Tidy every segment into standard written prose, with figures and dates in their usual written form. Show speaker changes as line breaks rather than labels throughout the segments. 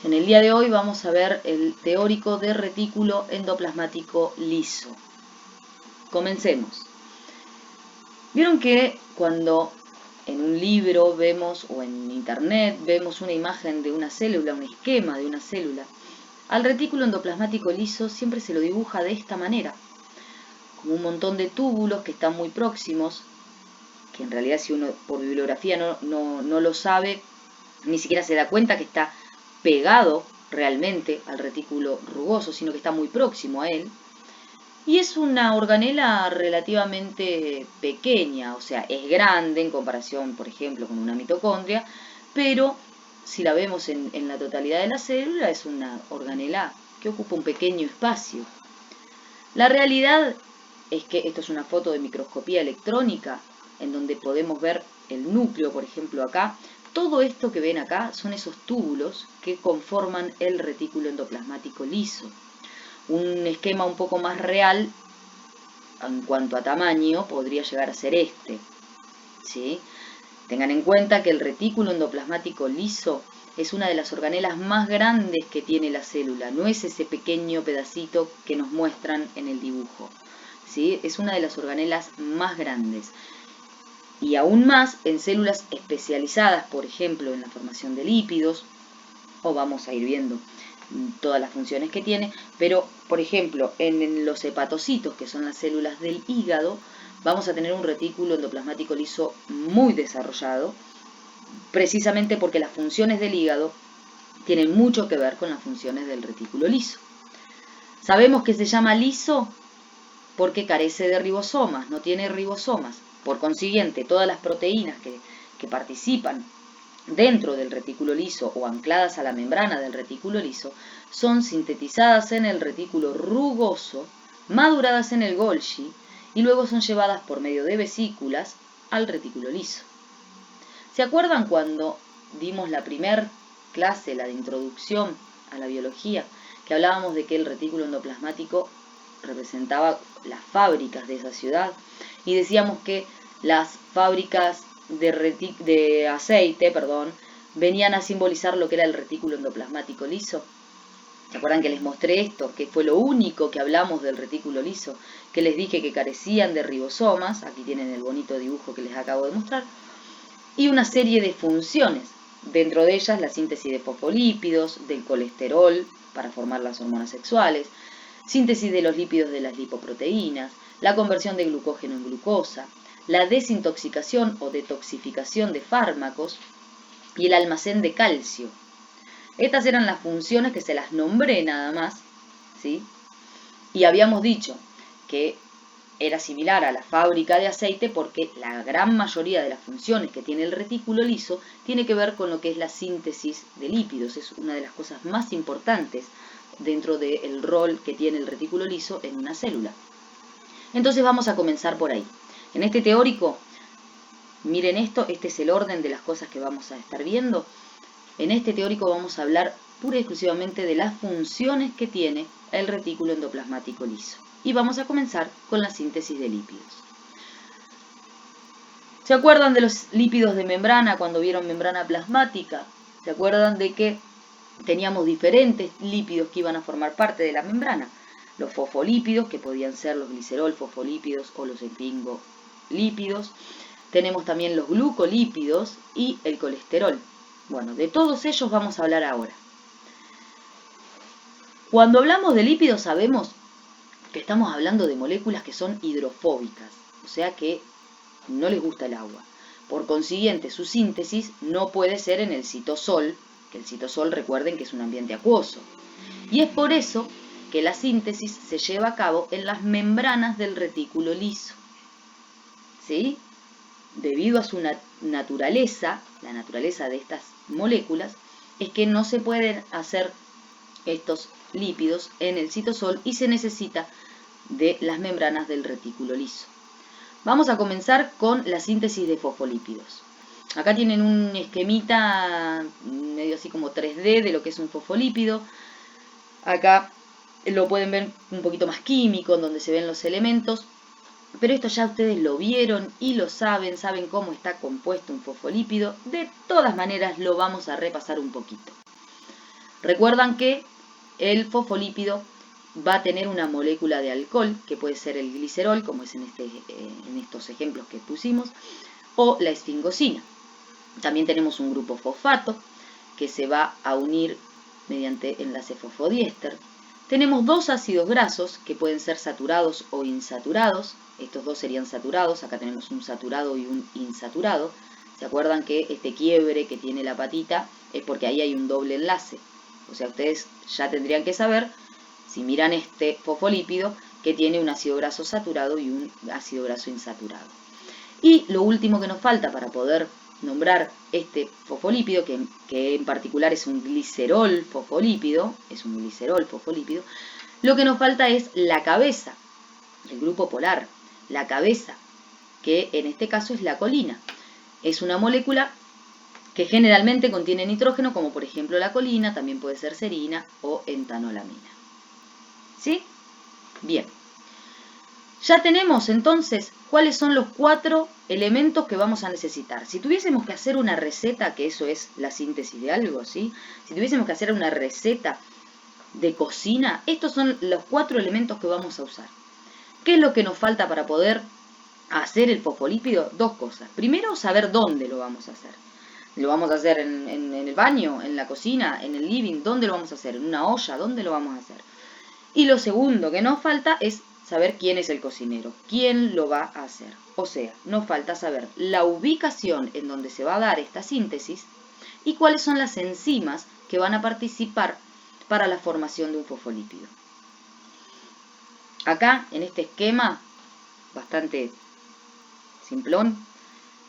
En el día de hoy vamos a ver el teórico de retículo endoplasmático liso. Comencemos. Vieron que cuando en un libro vemos o en internet vemos una imagen de una célula, un esquema de una célula, al retículo endoplasmático liso siempre se lo dibuja de esta manera, como un montón de túbulos que están muy próximos, que en realidad si uno por bibliografía no lo sabe, ni siquiera se da cuenta que está pegado realmente al retículo rugoso, sino que está muy próximo a él. Y es una organela relativamente pequeña, o sea, es grande en comparación, por ejemplo, con una mitocondria, pero si la vemos en la totalidad de la célula, es una organela que ocupa un pequeño espacio. La realidad es que esto es una foto de microscopía electrónica, en donde podemos ver el núcleo, por ejemplo, acá. Todo esto que ven acá son esos túbulos que conforman el retículo endoplasmático liso. Un esquema un poco más real en cuanto a tamaño podría llegar a ser este, ¿sí? Tengan en cuenta que el retículo endoplasmático liso es una de las organelas más grandes que tiene la célula, no es ese pequeño pedacito que nos muestran en el dibujo, ¿sí? Es una de las organelas más grandes. Y aún más en células especializadas, por ejemplo, en la formación de lípidos, o vamos a ir viendo todas las funciones que tiene, pero por ejemplo en los hepatocitos, que son las células del hígado, vamos a tener un retículo endoplasmático liso muy desarrollado, precisamente porque las funciones del hígado tienen mucho que ver con las funciones del retículo liso. Sabemos que se llama liso porque carece de ribosomas, no tiene ribosomas. Por consiguiente, todas las proteínas que participan dentro del retículo liso o ancladas a la membrana del retículo liso son sintetizadas en el retículo rugoso, maduradas en el Golgi y luego son llevadas por medio de vesículas al retículo liso. ¿Se acuerdan cuando dimos la primer clase, la de introducción a la biología, que hablábamos de que el retículo endoplasmático representaba las fábricas de esa ciudad y decíamos que las fábricas de aceite, venían a simbolizar lo que era el retículo endoplasmático liso? ¿Se acuerdan que les mostré esto? Que fue lo único que hablamos del retículo liso, que les dije que carecían de ribosomas, aquí tienen el bonito dibujo que les acabo de mostrar, y una serie de funciones, dentro de ellas la síntesis de fosfolípidos, del colesterol para formar las hormonas sexuales, síntesis de los lípidos de las lipoproteínas, la conversión de glucógeno en glucosa, la desintoxicación o detoxificación de fármacos y el almacén de calcio. Estas eran las funciones que se las nombré nada más, ¿sí? Y habíamos dicho que era similar a la fábrica de aceite porque la gran mayoría de las funciones que tiene el retículo liso tiene que ver con lo que es la síntesis de lípidos. Es una de las cosas más importantes dentro del rol que tiene el retículo liso en una célula. Entonces vamos a comenzar por ahí. En este teórico, miren esto, este es el orden de las cosas que vamos a estar viendo. En este teórico vamos a hablar pura y exclusivamente de las funciones que tiene el retículo endoplasmático liso. Y vamos a comenzar con la síntesis de lípidos. ¿Se acuerdan de los lípidos de membrana cuando vieron membrana plasmática? ¿Se acuerdan de que teníamos diferentes lípidos que iban a formar parte de la membrana? Los fosfolípidos, que podían ser los glicerol fosfolípidos o los esfingolípidos. Tenemos también los glucolípidos y el colesterol. Bueno, de todos ellos vamos a hablar ahora. Cuando hablamos de lípidos sabemos que estamos hablando de moléculas que son hidrofóbicas, o sea que no les gusta el agua. Por consiguiente, su síntesis no puede ser en el citosol, que el citosol recuerden que es un ambiente acuoso. Y es por eso que la síntesis se lleva a cabo en las membranas del retículo liso. ¿Sí? Debido a su naturaleza, la naturaleza de estas moléculas, es que no se pueden hacer estos lípidos en el citosol y se necesita de las membranas del retículo liso. Vamos a comenzar con la síntesis de fosfolípidos. Acá tienen un esquemita medio así como 3D de lo que es un fosfolípido. Acá lo pueden ver un poquito más químico, en donde se ven los elementos. Pero esto ya ustedes lo vieron y lo saben cómo está compuesto un fosfolípido. De todas maneras lo vamos a repasar un poquito. Recuerdan que el fosfolípido va a tener una molécula de alcohol, que puede ser el glicerol, como es en estos ejemplos que pusimos, o la esfingosina. También tenemos un grupo fosfato, que se va a unir mediante enlace fosfodiéster. Tenemos dos ácidos grasos, que pueden ser saturados o insaturados. Estos dos serían saturados, acá tenemos un saturado y un insaturado. ¿Se acuerdan que este quiebre que tiene la patita es porque ahí hay un doble enlace? O sea, ustedes ya tendrían que saber, si miran este fosfolípido, que tiene un ácido graso saturado y un ácido graso insaturado. Y lo último que nos falta para poder nombrar este fosfolípido, que en particular es un glicerol fosfolípido, lo que nos falta es la cabeza, el grupo polar, la cabeza, que en este caso es la colina. Es una molécula que generalmente contiene nitrógeno, como por ejemplo la colina, también puede ser serina o entanolamina. ¿Sí? Bien. Ya tenemos entonces cuáles son los 4 elementos que vamos a necesitar. Si tuviésemos que hacer una receta, que eso es la síntesis de algo, ¿sí? Si tuviésemos que hacer una receta de cocina, estos son los 4 elementos que vamos a usar. ¿Qué es lo que nos falta para poder hacer el fosfolípido? 2 cosas. Primero, saber dónde lo vamos a hacer. ¿Lo vamos a hacer en el baño, en la cocina, en el living? ¿Dónde lo vamos a hacer? ¿En una olla? ¿Dónde lo vamos a hacer? Y lo segundo que nos falta es saber quién es el cocinero, quién lo va a hacer. O sea, nos falta saber la ubicación en donde se va a dar esta síntesis y cuáles son las enzimas que van a participar para la formación de un fosfolípido. Acá, en este esquema, bastante simplón,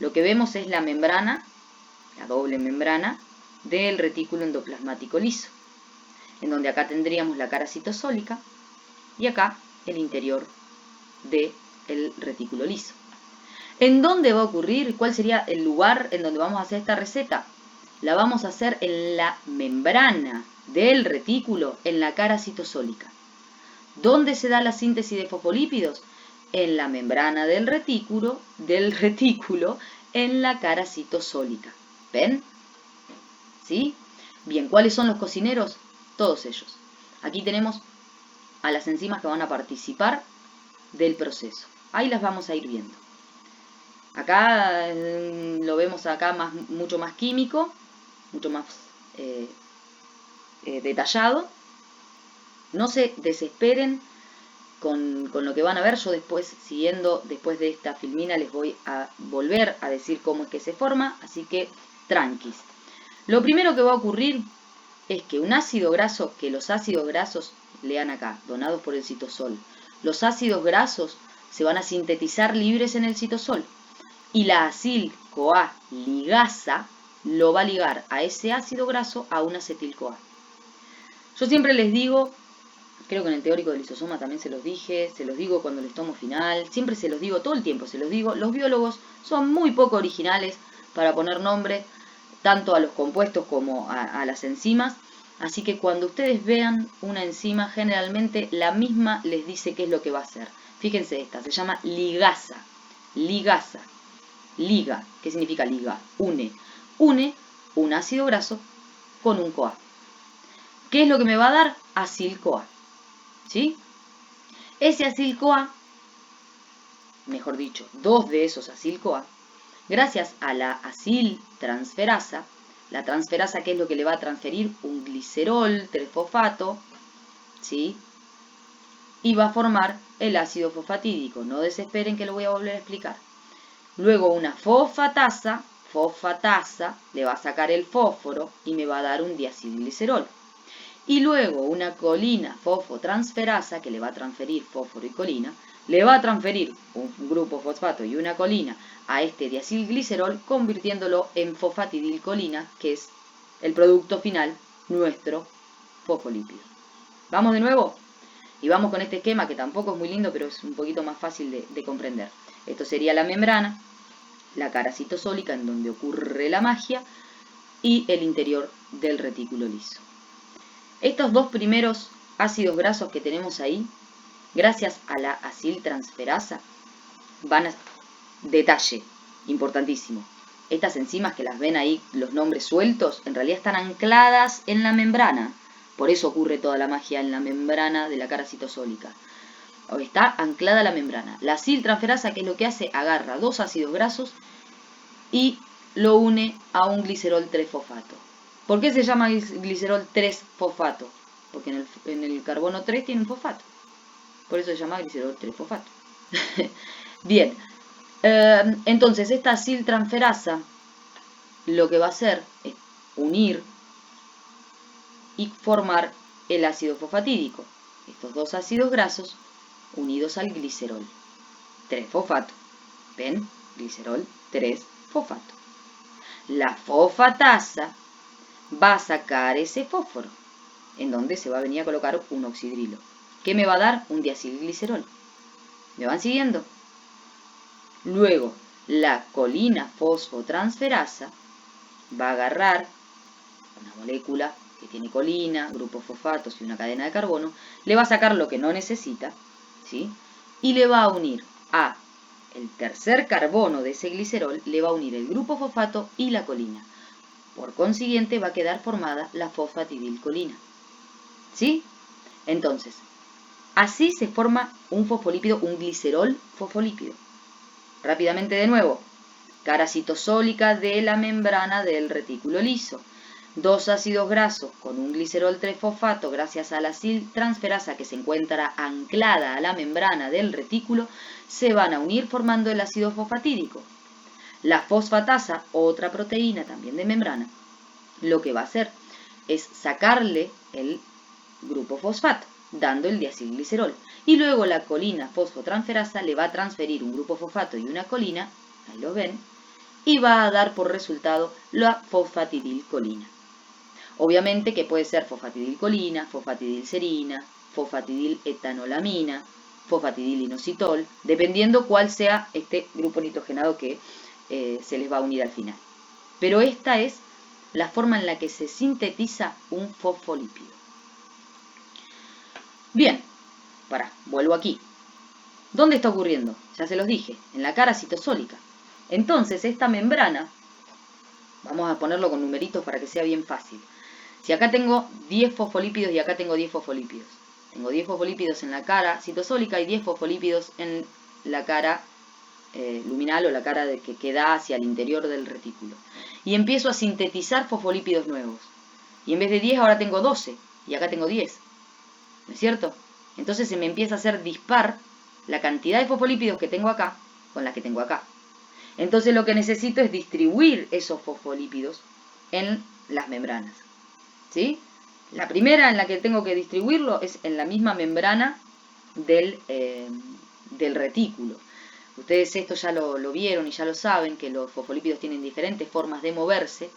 lo que vemos es la membrana, la doble membrana, del retículo endoplasmático liso, en donde acá tendríamos la cara citosólica y acá el interior del retículo liso. ¿En dónde va a ocurrir? ¿Cuál sería el lugar en donde vamos a hacer esta receta? La vamos a hacer en la membrana del retículo, en la cara citosólica. ¿Dónde se da la síntesis de fosfolípidos? En la membrana del retículo, en la cara citosólica. ¿Ven? ¿Sí? Bien, ¿cuáles son los cocineros? Todos ellos. Aquí tenemos a las enzimas que van a participar del proceso. Ahí las vamos a ir viendo. Acá lo vemos acá mucho más químico, mucho más detallado. No se desesperen con lo que van a ver. Yo después de esta filmina, les voy a volver a decir cómo es que se forma, así que tranquis. Lo primero que va a ocurrir es que un ácido graso, que los ácidos grasos, lean acá, donados por el citosol, los ácidos grasos se van a sintetizar libres en el citosol y la acil-CoA ligasa lo va a ligar a ese ácido graso a un acetil-CoA. Yo siempre les digo, creo que en el teórico del lisosoma también se los dije, se los digo cuando les tomo final, siempre se los digo, todo el tiempo se los digo, los biólogos son muy poco originales para poner nombre tanto a los compuestos como a las enzimas, así que cuando ustedes vean una enzima, generalmente la misma les dice qué es lo que va a hacer. Fíjense esta, se llama ligasa, ligasa, liga, ¿qué significa liga? Une un ácido graso con un CoA. ¿Qué es lo que me va a dar? Acil-CoA, ¿sí? Ese acil-CoA, mejor dicho, 2 de esos acil-CoA, gracias a la aciltransferasa, la transferasa, que es lo que le va a transferir un glicerol, 3-fosfato, ¿sí? Y va a formar el ácido fosfatídico. No desesperen que lo voy a volver a explicar. Luego una fosfatasa le va a sacar el fósforo y me va a dar un diacilglicerol. Y luego una colina fosfotransferasa, que le va a transferir fósforo y colina, le va a transferir un grupo fosfato y una colina a este diacilglicerol, convirtiéndolo en fosfatidilcolina, que es el producto final, nuestro fosfolípido. ¿Vamos de nuevo? Y vamos con este esquema que tampoco es muy lindo, pero es un poquito más fácil de comprender. Esto sería la membrana, la cara citosólica en donde ocurre la magia y el interior del retículo liso. Estos 2 primeros ácidos grasos que tenemos ahí, gracias a la aciltransferasa, van a... Detalle, importantísimo. Estas enzimas que las ven ahí, los nombres sueltos, en realidad están ancladas en la membrana. Por eso ocurre toda la magia en la membrana de la cara citosólica. Está anclada a la membrana. La aciltransferasa, ¿qué es lo que hace? Agarra dos ácidos grasos y lo une a un glicerol 3-fosfato. ¿Por qué se llama glicerol 3-fosfato? Porque en el carbono 3 tiene un fosfato. Por eso se llama glicerol 3-fosfato. Bien, entonces esta aciltransferasa lo que va a hacer es unir y formar el ácido fosfatídico. Estos dos ácidos grasos unidos al glicerol 3-fosfato. ¿Ven? Glicerol 3-fosfato. La fosfatasa va a sacar ese fósforo, en donde se va a venir a colocar un oxidrilo. ¿Qué me va a dar? Un diacilglicerol. ¿Me van siguiendo? Luego, la colina fosfotransferasa va a agarrar una molécula que tiene colina, grupos fosfatos y una cadena de carbono, le va a sacar lo que no necesita, ¿sí? Y le va a unir a el tercer carbono de ese glicerol, le va a unir el grupo fosfato y la colina. Por consiguiente, va a quedar formada la fosfatidilcolina. ¿Sí? Entonces, así se forma un fosfolípido, un glicerol fosfolípido. Rápidamente de nuevo, cara citosólica de la membrana del retículo liso. Dos ácidos grasos con un glicerol 3-fosfato gracias a la aciltransferasa que se encuentra anclada a la membrana del retículo se van a unir formando el ácido fosfatídico. La fosfatasa, otra proteína también de membrana, lo que va a hacer es sacarle el grupo fosfato, dando el diacilglicerol. Y luego la colina fosfotransferasa le va a transferir un grupo fosfato y una colina, ahí lo ven, y va a dar por resultado la fosfatidilcolina. Obviamente que puede ser fosfatidilcolina, fosfatidilserina, fosfatidiletonolamina, fosfatidilinositol, dependiendo cuál sea este grupo nitrogenado que se les va a unir al final. Pero esta es la forma en la que se sintetiza un fosfolípido. Bien, vuelvo aquí. ¿Dónde está ocurriendo? Ya se los dije, en la cara citosólica. Entonces esta membrana, vamos a ponerlo con numeritos para que sea bien fácil. Si acá tengo 10 fosfolípidos y acá tengo 10 fosfolípidos. Tengo 10 fosfolípidos en la cara citosólica y 10 fosfolípidos en la cara luminal o la cara que da hacia el interior del retículo. Y empiezo a sintetizar fosfolípidos nuevos. Y en vez de 10 ahora tengo 12 y acá tengo 10. ¿No es cierto? Entonces se me empieza a hacer dispar la cantidad de fosfolípidos que tengo acá con la que tengo acá. Entonces lo que necesito es distribuir esos fosfolípidos en las membranas. ¿Sí? La primera en la que tengo que distribuirlo es en la misma membrana del retículo. Ustedes esto ya lo vieron y ya lo saben, que los fosfolípidos tienen diferentes formas de moverse,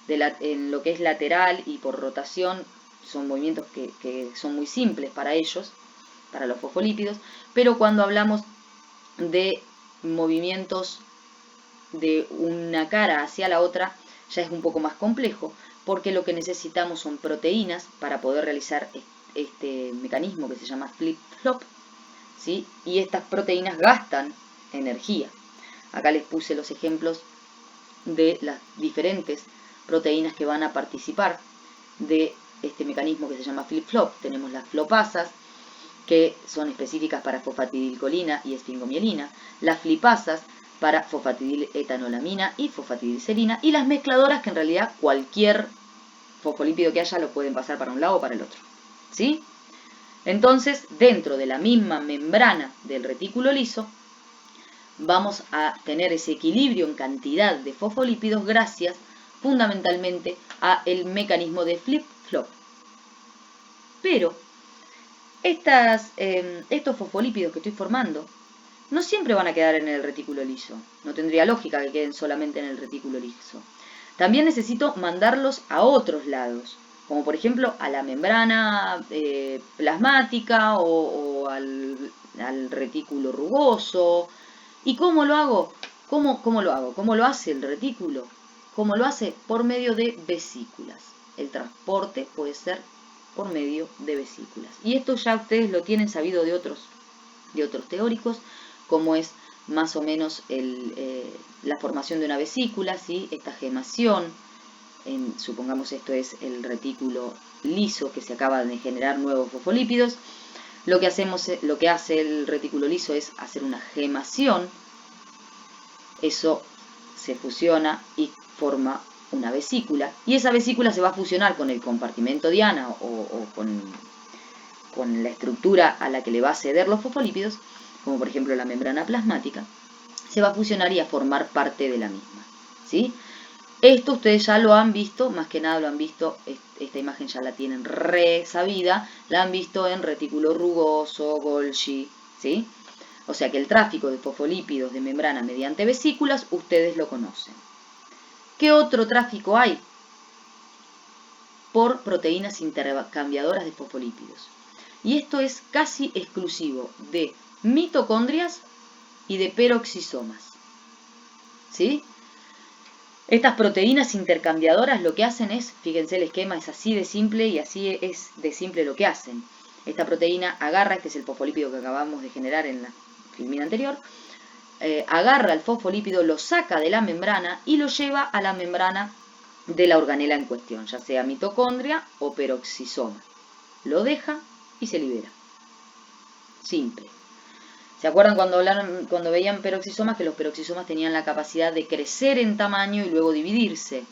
en lo que es lateral y por rotación, son movimientos que son muy simples para ellos, para los fosfolípidos, pero cuando hablamos de movimientos de una cara hacia la otra, ya es un poco más complejo, porque lo que necesitamos son proteínas para poder realizar este mecanismo que se llama flip-flop, ¿sí? Y estas proteínas gastan energía. Acá les puse los ejemplos de las diferentes proteínas que van a participar de este mecanismo que se llama flip-flop. Tenemos las flopasas, que son específicas para fosfatidilcolina y esfingomielina, las flipasas para fosfatidiletonolamina y fosfatidilserina, y las mezcladoras, que en realidad cualquier fosfolípido que haya lo pueden pasar para un lado o para el otro. ¿Sí? Entonces, dentro de la misma membrana del retículo liso, vamos a tener ese equilibrio en cantidad de fosfolípidos gracias fundamentalmente a el mecanismo de flip-flop. Pero estos fosfolípidos que estoy formando no siempre van a quedar en el retículo liso. No tendría lógica que queden solamente en el retículo liso. También necesito mandarlos a otros lados, como por ejemplo a la membrana plasmática o al retículo rugoso. ¿Y cómo lo hago? ¿Cómo lo hago? ¿Cómo lo hace el retículo? ¿Cómo lo hace? Por medio de vesículas. El transporte puede ser por medio de vesículas. Y esto ya ustedes lo tienen sabido de otros teóricos, como es más o menos la formación de una vesícula, ¿sí? Esta gemación supongamos esto es el retículo liso que se acaba de generar nuevos fosfolípidos, lo que hace el retículo liso es hacer una gemación. Eso se fusiona y forma una vesícula, y esa vesícula se va a fusionar con el compartimento diana o con la estructura a la que le va a ceder los fosfolípidos, como por ejemplo la membrana plasmática, se va a fusionar y a formar parte de la misma, ¿sí? Esto ustedes ya lo han visto, más que nada lo han visto, esta imagen ya la tienen re sabida, la han visto en retículo rugoso, Golgi, ¿sí? O sea que el tráfico de fosfolípidos de membrana mediante vesículas, ustedes lo conocen. ¿Qué otro tráfico hay? Por proteínas intercambiadoras de fosfolípidos. Y esto es casi exclusivo de mitocondrias y de peroxisomas, ¿sí? Estas proteínas intercambiadoras lo que hacen es, fíjense el esquema es así de simple y así es de simple lo que hacen. Esta proteína agarra, este es el fosfolípido que acabamos de generar en la filmina anterior, agarra el fosfolípido, lo saca de la membrana y lo lleva a la membrana de la organela en cuestión, ya sea mitocondria o peroxisoma. Lo deja y se libera. Simple. ¿Se acuerdan cuando veían peroxisomas? Que los peroxisomas tenían la capacidad de crecer en tamaño y luego dividirse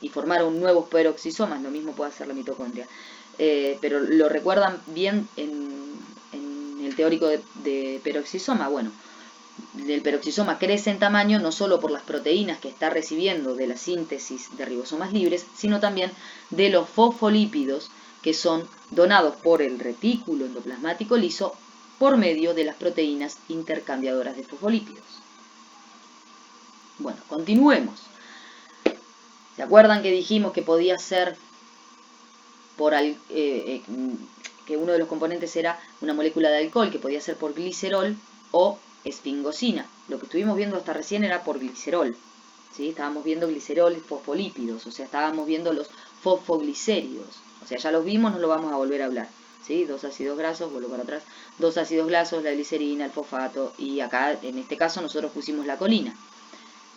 y formar nuevos peroxisomas. Lo mismo puede hacer la mitocondria. Pero lo recuerdan bien en el teórico de peroxisoma. Bueno, el peroxisoma crece en tamaño no solo por las proteínas que está recibiendo de la síntesis de ribosomas libres, sino también de los fosfolípidos que son donados por el retículo endoplasmático liso por medio de las proteínas intercambiadoras de fosfolípidos. Bueno, continuemos. ¿Se acuerdan que dijimos que podía ser que uno de los componentes era una molécula de alcohol, que podía ser por glicerol o esfingosina? Lo que estuvimos viendo hasta recién era por glicerol, ¿sí? Estábamos viendo glicerol, fosfolípidos, o sea, estábamos viendo los fosfoglicéridos. O sea, ya los vimos, no lo vamos a volver a hablar. ¿Sí? 2 ácidos grasos, vuelvo para atrás, 2 ácidos grasos, la glicerina, el fosfato, y acá en este caso nosotros pusimos la colina.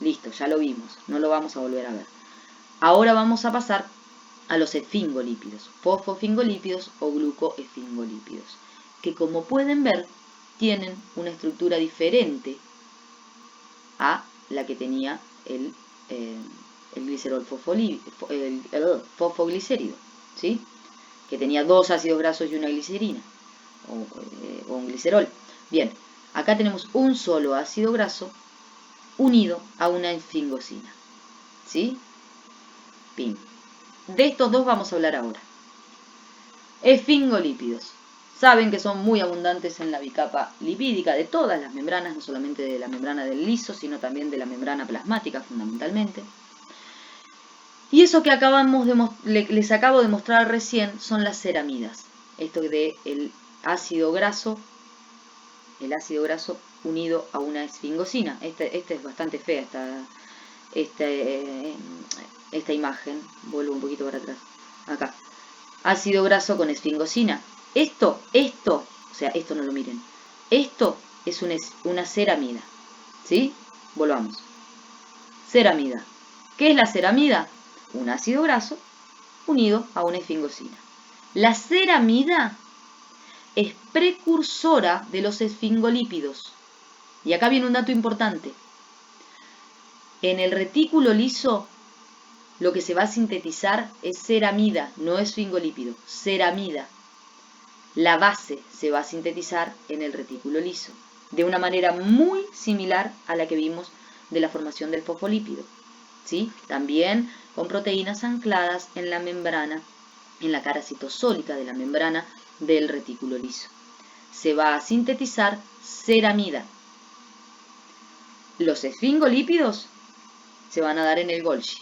Listo, ya lo vimos, no lo vamos a volver a ver. Ahora vamos a pasar a los esfingolípidos, fosfofingolípidos o glucoesfingolípidos, que como pueden ver tienen una estructura diferente a la que tenía el glicerol fosfoglicérido, ¿sí? Que tenía 2 ácidos grasos y una glicerina, o un glicerol. Bien, acá tenemos un solo ácido graso unido a una esfingosina, ¿sí? Pim. De estos dos vamos a hablar ahora. Esfingolípidos. Saben que son muy abundantes en la bicapa lipídica de todas las membranas, no solamente de la membrana del liso, sino también de la membrana plasmática fundamentalmente. Y eso que les acabo de mostrar recién son las ceramidas. Esto de el ácido graso unido a una esfingosina. Esta es bastante fea, esta imagen. Vuelvo un poquito para atrás. Acá. Ácido graso con esfingosina. Esto, o sea, esto no lo miren. Esto es una ceramida. ¿Sí? Volvamos. Ceramida. ¿Qué es la ceramida? Un ácido graso unido a una esfingosina. La ceramida es precursora de los esfingolípidos. Y acá viene un dato importante. En el retículo liso, lo que se va a sintetizar es ceramida, no esfingolípido, ceramida. La base se va a sintetizar en el retículo liso, de una manera muy similar a la que vimos de la formación del fosfolípido. ¿Sí? También con proteínas ancladas en la membrana, en la cara citosólica de la membrana del retículo liso. Se va a sintetizar ceramida. Los esfingolípidos se van a dar en el Golgi.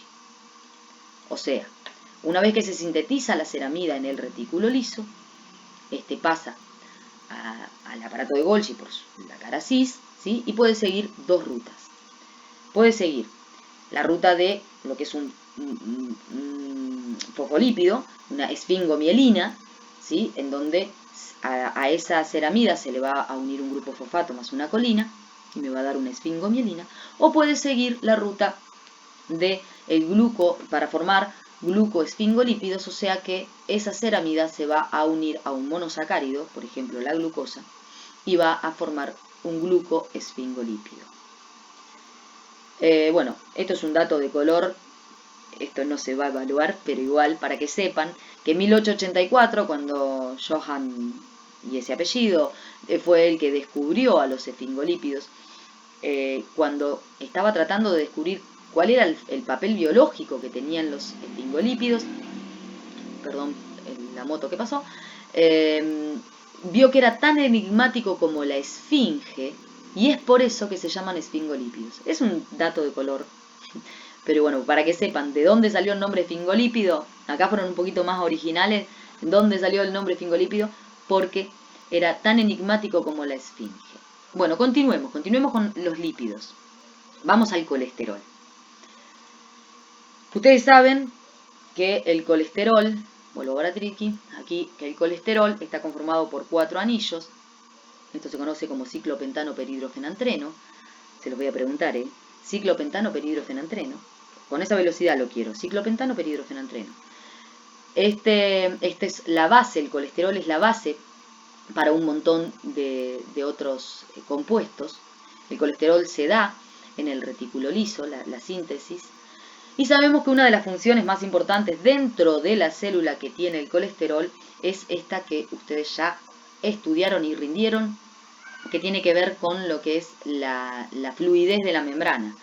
O sea, una vez que se sintetiza la ceramida en el retículo liso, este pasa al aparato de Golgi por la cara cis, ¿sí? Y puede seguir dos rutas. Puede seguir la ruta de lo que es un fosfolípido, una esfingomielina, ¿sí? En donde a esa ceramida se le va a unir un grupo fosfato más una colina y me va a dar una esfingomielina. O puede seguir la ruta de el gluco para formar glucoesfingolípidos, o sea que esa ceramida se va a unir a un monosacárido, por ejemplo la glucosa, y va a formar un glucoesfingolípido. Bueno, esto es un dato de color, esto no se va a evaluar, pero igual para que sepan que en 1884, cuando Johann, y ese apellido, fue el que descubrió a los esfingolípidos, cuando estaba tratando de descubrir cuál era el papel biológico que tenían los esfingolípidos, perdón, la moto que pasó, vio que era tan enigmático como la esfinge, y es por eso que se llaman esfingolípidos. Es un dato de color, pero bueno, para que sepan de dónde salió el nombre esfingolípido, acá fueron un poquito más originales, dónde salió el nombre esfingolípido, porque era tan enigmático como la esfinge. Bueno, continuemos con los lípidos. Vamos al colesterol. Ustedes saben que el colesterol, vuelvo ahora aquí, que el colesterol está conformado por 4 anillos. Esto se conoce como ciclopentano perhidrofenantreno. Se los voy a preguntar, ciclopentano perhidrofenantreno. Con esa velocidad lo quiero, ciclopentano perhidrofenantreno. Este es la base, el colesterol es la base para un montón de otros compuestos. El colesterol se da en el retículo liso, la síntesis, y sabemos que una de las funciones más importantes dentro de la célula que tiene el colesterol es esta que ustedes ya estudiaron y rindieron, que tiene que ver con lo que es la fluidez de la membrana.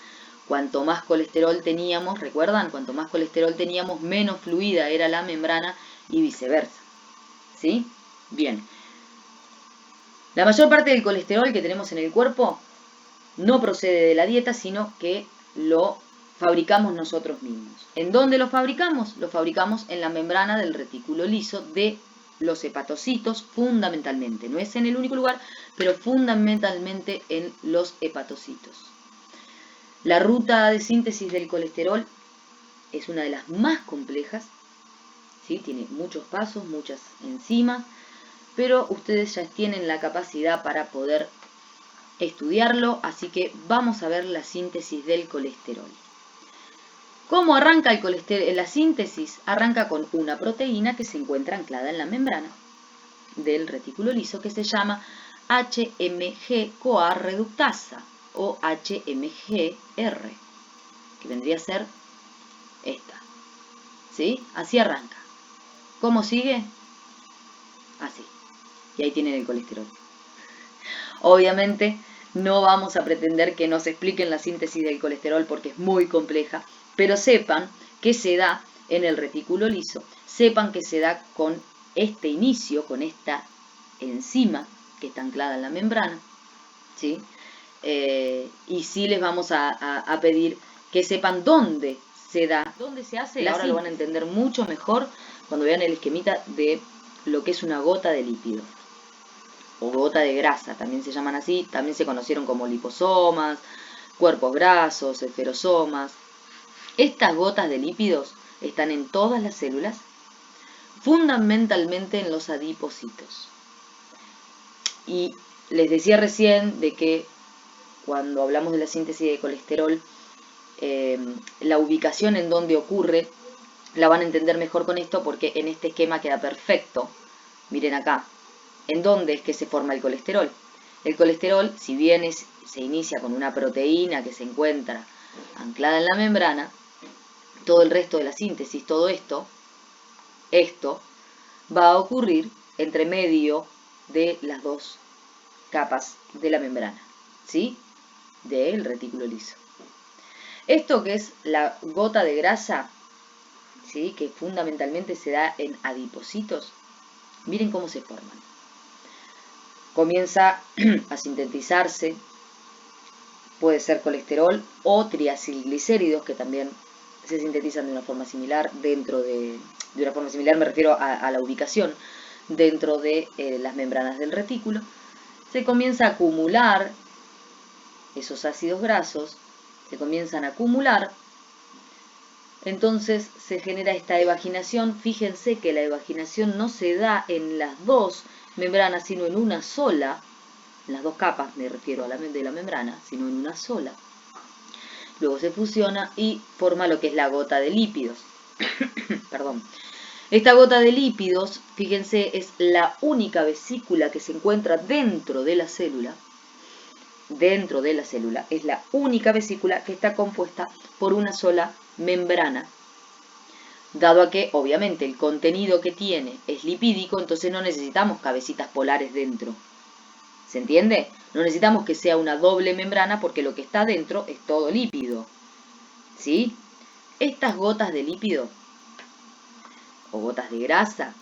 Cuanto más colesterol teníamos, ¿recuerdan? Cuanto más colesterol teníamos, menos fluida era la membrana y viceversa. ¿Sí? Bien. La mayor parte del colesterol que tenemos en el cuerpo no procede de la dieta, sino que lo fabricamos nosotros mismos. ¿En dónde lo fabricamos? Lo fabricamos en la membrana del retículo liso de los hepatocitos, fundamentalmente. No es en el único lugar, pero fundamentalmente en los hepatocitos. La ruta de síntesis del colesterol es una de las más complejas, ¿sí? Tiene muchos pasos, muchas enzimas, pero ustedes ya tienen la capacidad para poder estudiarlo, así que vamos a ver la síntesis del colesterol. ¿Cómo arranca el colesterol? La síntesis arranca con una proteína que se encuentra anclada en la membrana del retículo liso que se llama HMG-CoA reductasa o HMGR, que vendría a ser esta. ¿Sí? Así arranca. ¿Cómo sigue? Así. Y ahí tienen el colesterol. Obviamente no vamos a pretender que nos expliquen la síntesis del colesterol porque es muy compleja, pero sepan que se da en el retículo liso, sepan que se da con este inicio, con esta enzima que está anclada en la membrana, ¿sí? Y sí les vamos a pedir que sepan dónde se da, dónde se hace, y ahora lo van a entender mucho mejor cuando vean el esquemita de lo que es una gota de lípido o gota de grasa, también se llaman así, también se conocieron como liposomas, cuerpos grasos, esferosomas. Estas gotas de lípidos están en todas las células, fundamentalmente en los adipocitos. Y les decía recién de que cuando hablamos de la síntesis de colesterol, la ubicación en donde ocurre la van a entender mejor con esto porque en este esquema queda perfecto. Miren acá, ¿en dónde es que se forma el colesterol? El colesterol, si bien se inicia con una proteína que se encuentra anclada en la membrana, todo el resto de la síntesis, todo esto va a ocurrir entre medio de las dos capas de la membrana, ¿sí? Del retículo liso. Esto que es la gota de grasa, ¿sí? Que fundamentalmente se da en adipocitos, miren cómo se forman. Comienza a sintetizarse, puede ser colesterol o triacilglicéridos, que también se sintetizan de una forma similar dentro de una forma similar me refiero a la ubicación dentro de las membranas del retículo. Se comienza a acumular esos ácidos grasos, se comienzan a acumular, entonces se genera esta evaginación. Fíjense que la evaginación no se da en las dos membranas, sino en una sola, en las dos capas me refiero a de la membrana, sino en una sola. Luego se fusiona y forma lo que es la gota de lípidos. Perdón. Esta gota de lípidos, fíjense, es la única vesícula que se encuentra dentro de la célula. Dentro de la célula es la única vesícula que está compuesta por una sola membrana. Dado a que, obviamente, el contenido que tiene es lipídico, entonces no necesitamos cabecitas polares dentro. ¿Se entiende? No necesitamos que sea una doble membrana porque lo que está dentro es todo lípido. ¿Sí? Estas gotas de lípido o gotas de grasa,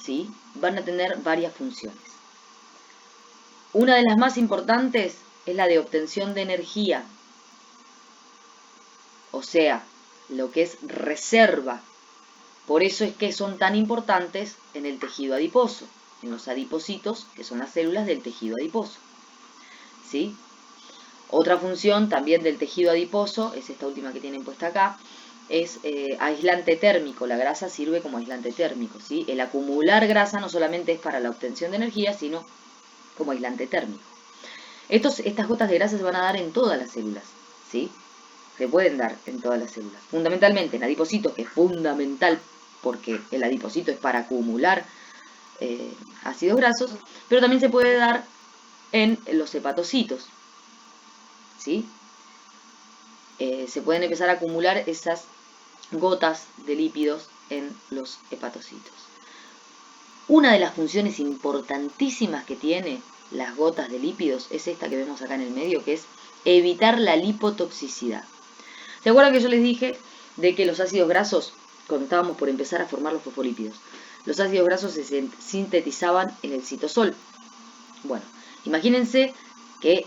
¿sí?, van a tener varias funciones. Una de las más importantes es la de obtención de energía, o sea, lo que es reserva. Por eso es que son tan importantes en el tejido adiposo, en los adipocitos, que son las células del tejido adiposo. ¿Sí? Otra función también del tejido adiposo, es esta última que tienen puesta acá, es aislante térmico. La grasa sirve como aislante térmico, ¿sí? El acumular grasa no solamente es para la obtención de energía, sino como aislante térmico. Estas gotas de grasa se van a dar en todas las células, ¿sí? Se pueden dar en todas las células. Fundamentalmente en adipocitos, que es fundamental porque el adipocito es para acumular ácidos grasos, pero también se puede dar en los hepatocitos, ¿sí? Se pueden empezar a acumular esas gotas de lípidos en los hepatocitos. Una de las funciones importantísimas que tiene las gotas de lípidos es esta que vemos acá en el medio, que es evitar la lipotoxicidad. ¿Se acuerdan que yo les dije de que los ácidos grasos, cuando estábamos por empezar a formar los fosfolípidos, los ácidos grasos se sintetizaban en el citosol? Bueno, imagínense que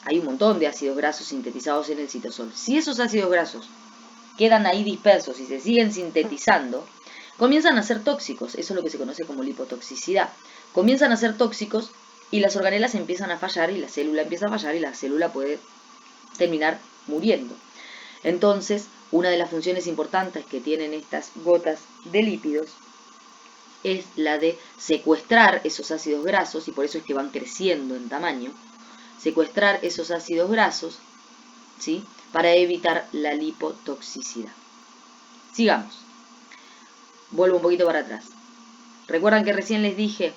hay un montón de ácidos grasos sintetizados en el citosol. Si esos ácidos grasos quedan ahí dispersos y se siguen sintetizando, comienzan a ser tóxicos. Eso es lo que se conoce como lipotoxicidad. Comienzan a ser tóxicos y las organelas empiezan a fallar y la célula empieza a fallar y la célula puede terminar muriendo. Entonces, una de las funciones importantes que tienen estas gotas de lípidos es la de secuestrar esos ácidos grasos, y por eso es que van creciendo en tamaño, secuestrar esos ácidos grasos, ¿sí?, para evitar la lipotoxicidad. Sigamos. Vuelvo un poquito para atrás. ¿Recuerdan que recién les dije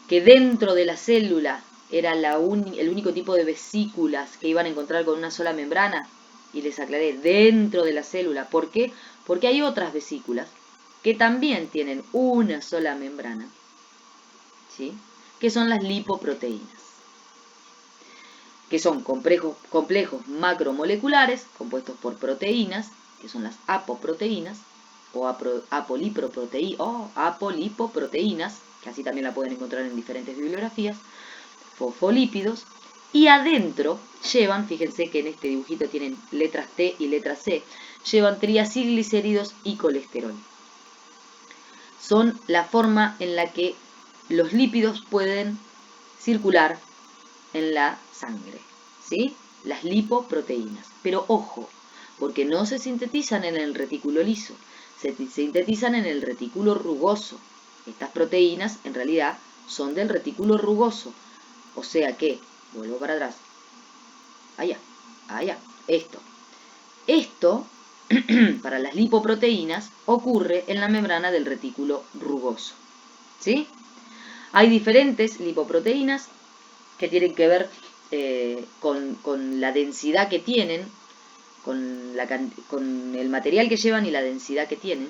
que dentro de la célula era el único tipo de vesículas que iban a encontrar con una sola membrana? Y les aclaré, dentro de la célula. ¿Por qué? Porque hay otras vesículas que también tienen una sola membrana, ¿sí?, que son las lipoproteínas, que son complejos macromoleculares compuestos por proteínas, que son las apoproteínas, o apolipoproteínas, que así también la pueden encontrar en diferentes bibliografías, fosfolípidos, y adentro llevan, fíjense que en este dibujito tienen letras T y letras C, llevan triacilglicéridos y colesterol. Son la forma en la que los lípidos pueden circular en la sangre, ¿sí? Las lipoproteínas. Pero ojo, porque no se sintetizan en el retículo liso, se sintetizan en el retículo rugoso. Estas proteínas en realidad son del retículo rugoso. O sea que, vuelvo para atrás, allá, esto, para las lipoproteínas, ocurre en la membrana del retículo rugoso, ¿sí? Hay diferentes lipoproteínas que tienen que ver con la densidad que tienen, con el material que llevan y la densidad que tienen.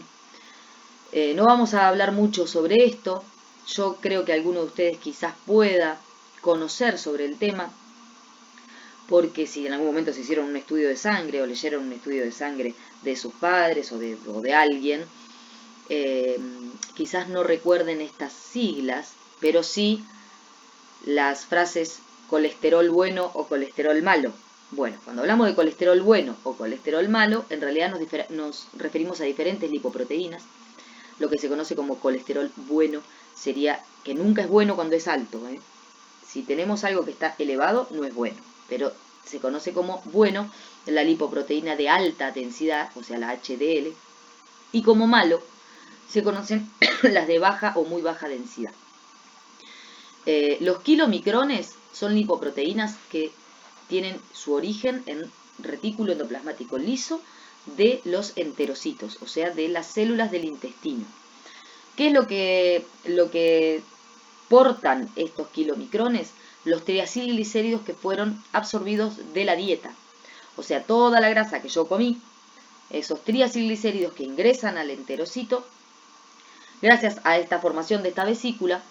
No vamos a hablar mucho sobre esto. Yo creo que alguno de ustedes quizás pueda conocer sobre el tema, porque si en algún momento se hicieron un estudio de sangre o leyeron un estudio de sangre de sus padres o de alguien, quizás no recuerden estas siglas, pero sí las frases colesterol bueno o colesterol malo. Bueno, cuando hablamos de colesterol bueno o colesterol malo, en realidad nos referimos a diferentes lipoproteínas. Lo que se conoce como colesterol bueno sería que nunca es bueno cuando es alto, ¿eh? Si tenemos algo que está elevado, no es bueno, pero se conoce como bueno la lipoproteína de alta densidad, o sea, la HDL, y como malo se conocen las de baja o muy baja densidad. Los kilomicrones son lipoproteínas que tienen su origen en retículo endoplasmático liso, de los enterocitos, o sea, de las células del intestino. ¿Qué es lo que portan estos kilomicrones? Los triacilglicéridos que fueron absorbidos de la dieta. O sea, toda la grasa que yo comí, esos triacilglicéridos que ingresan al enterocito, gracias a esta formación de esta vesícula,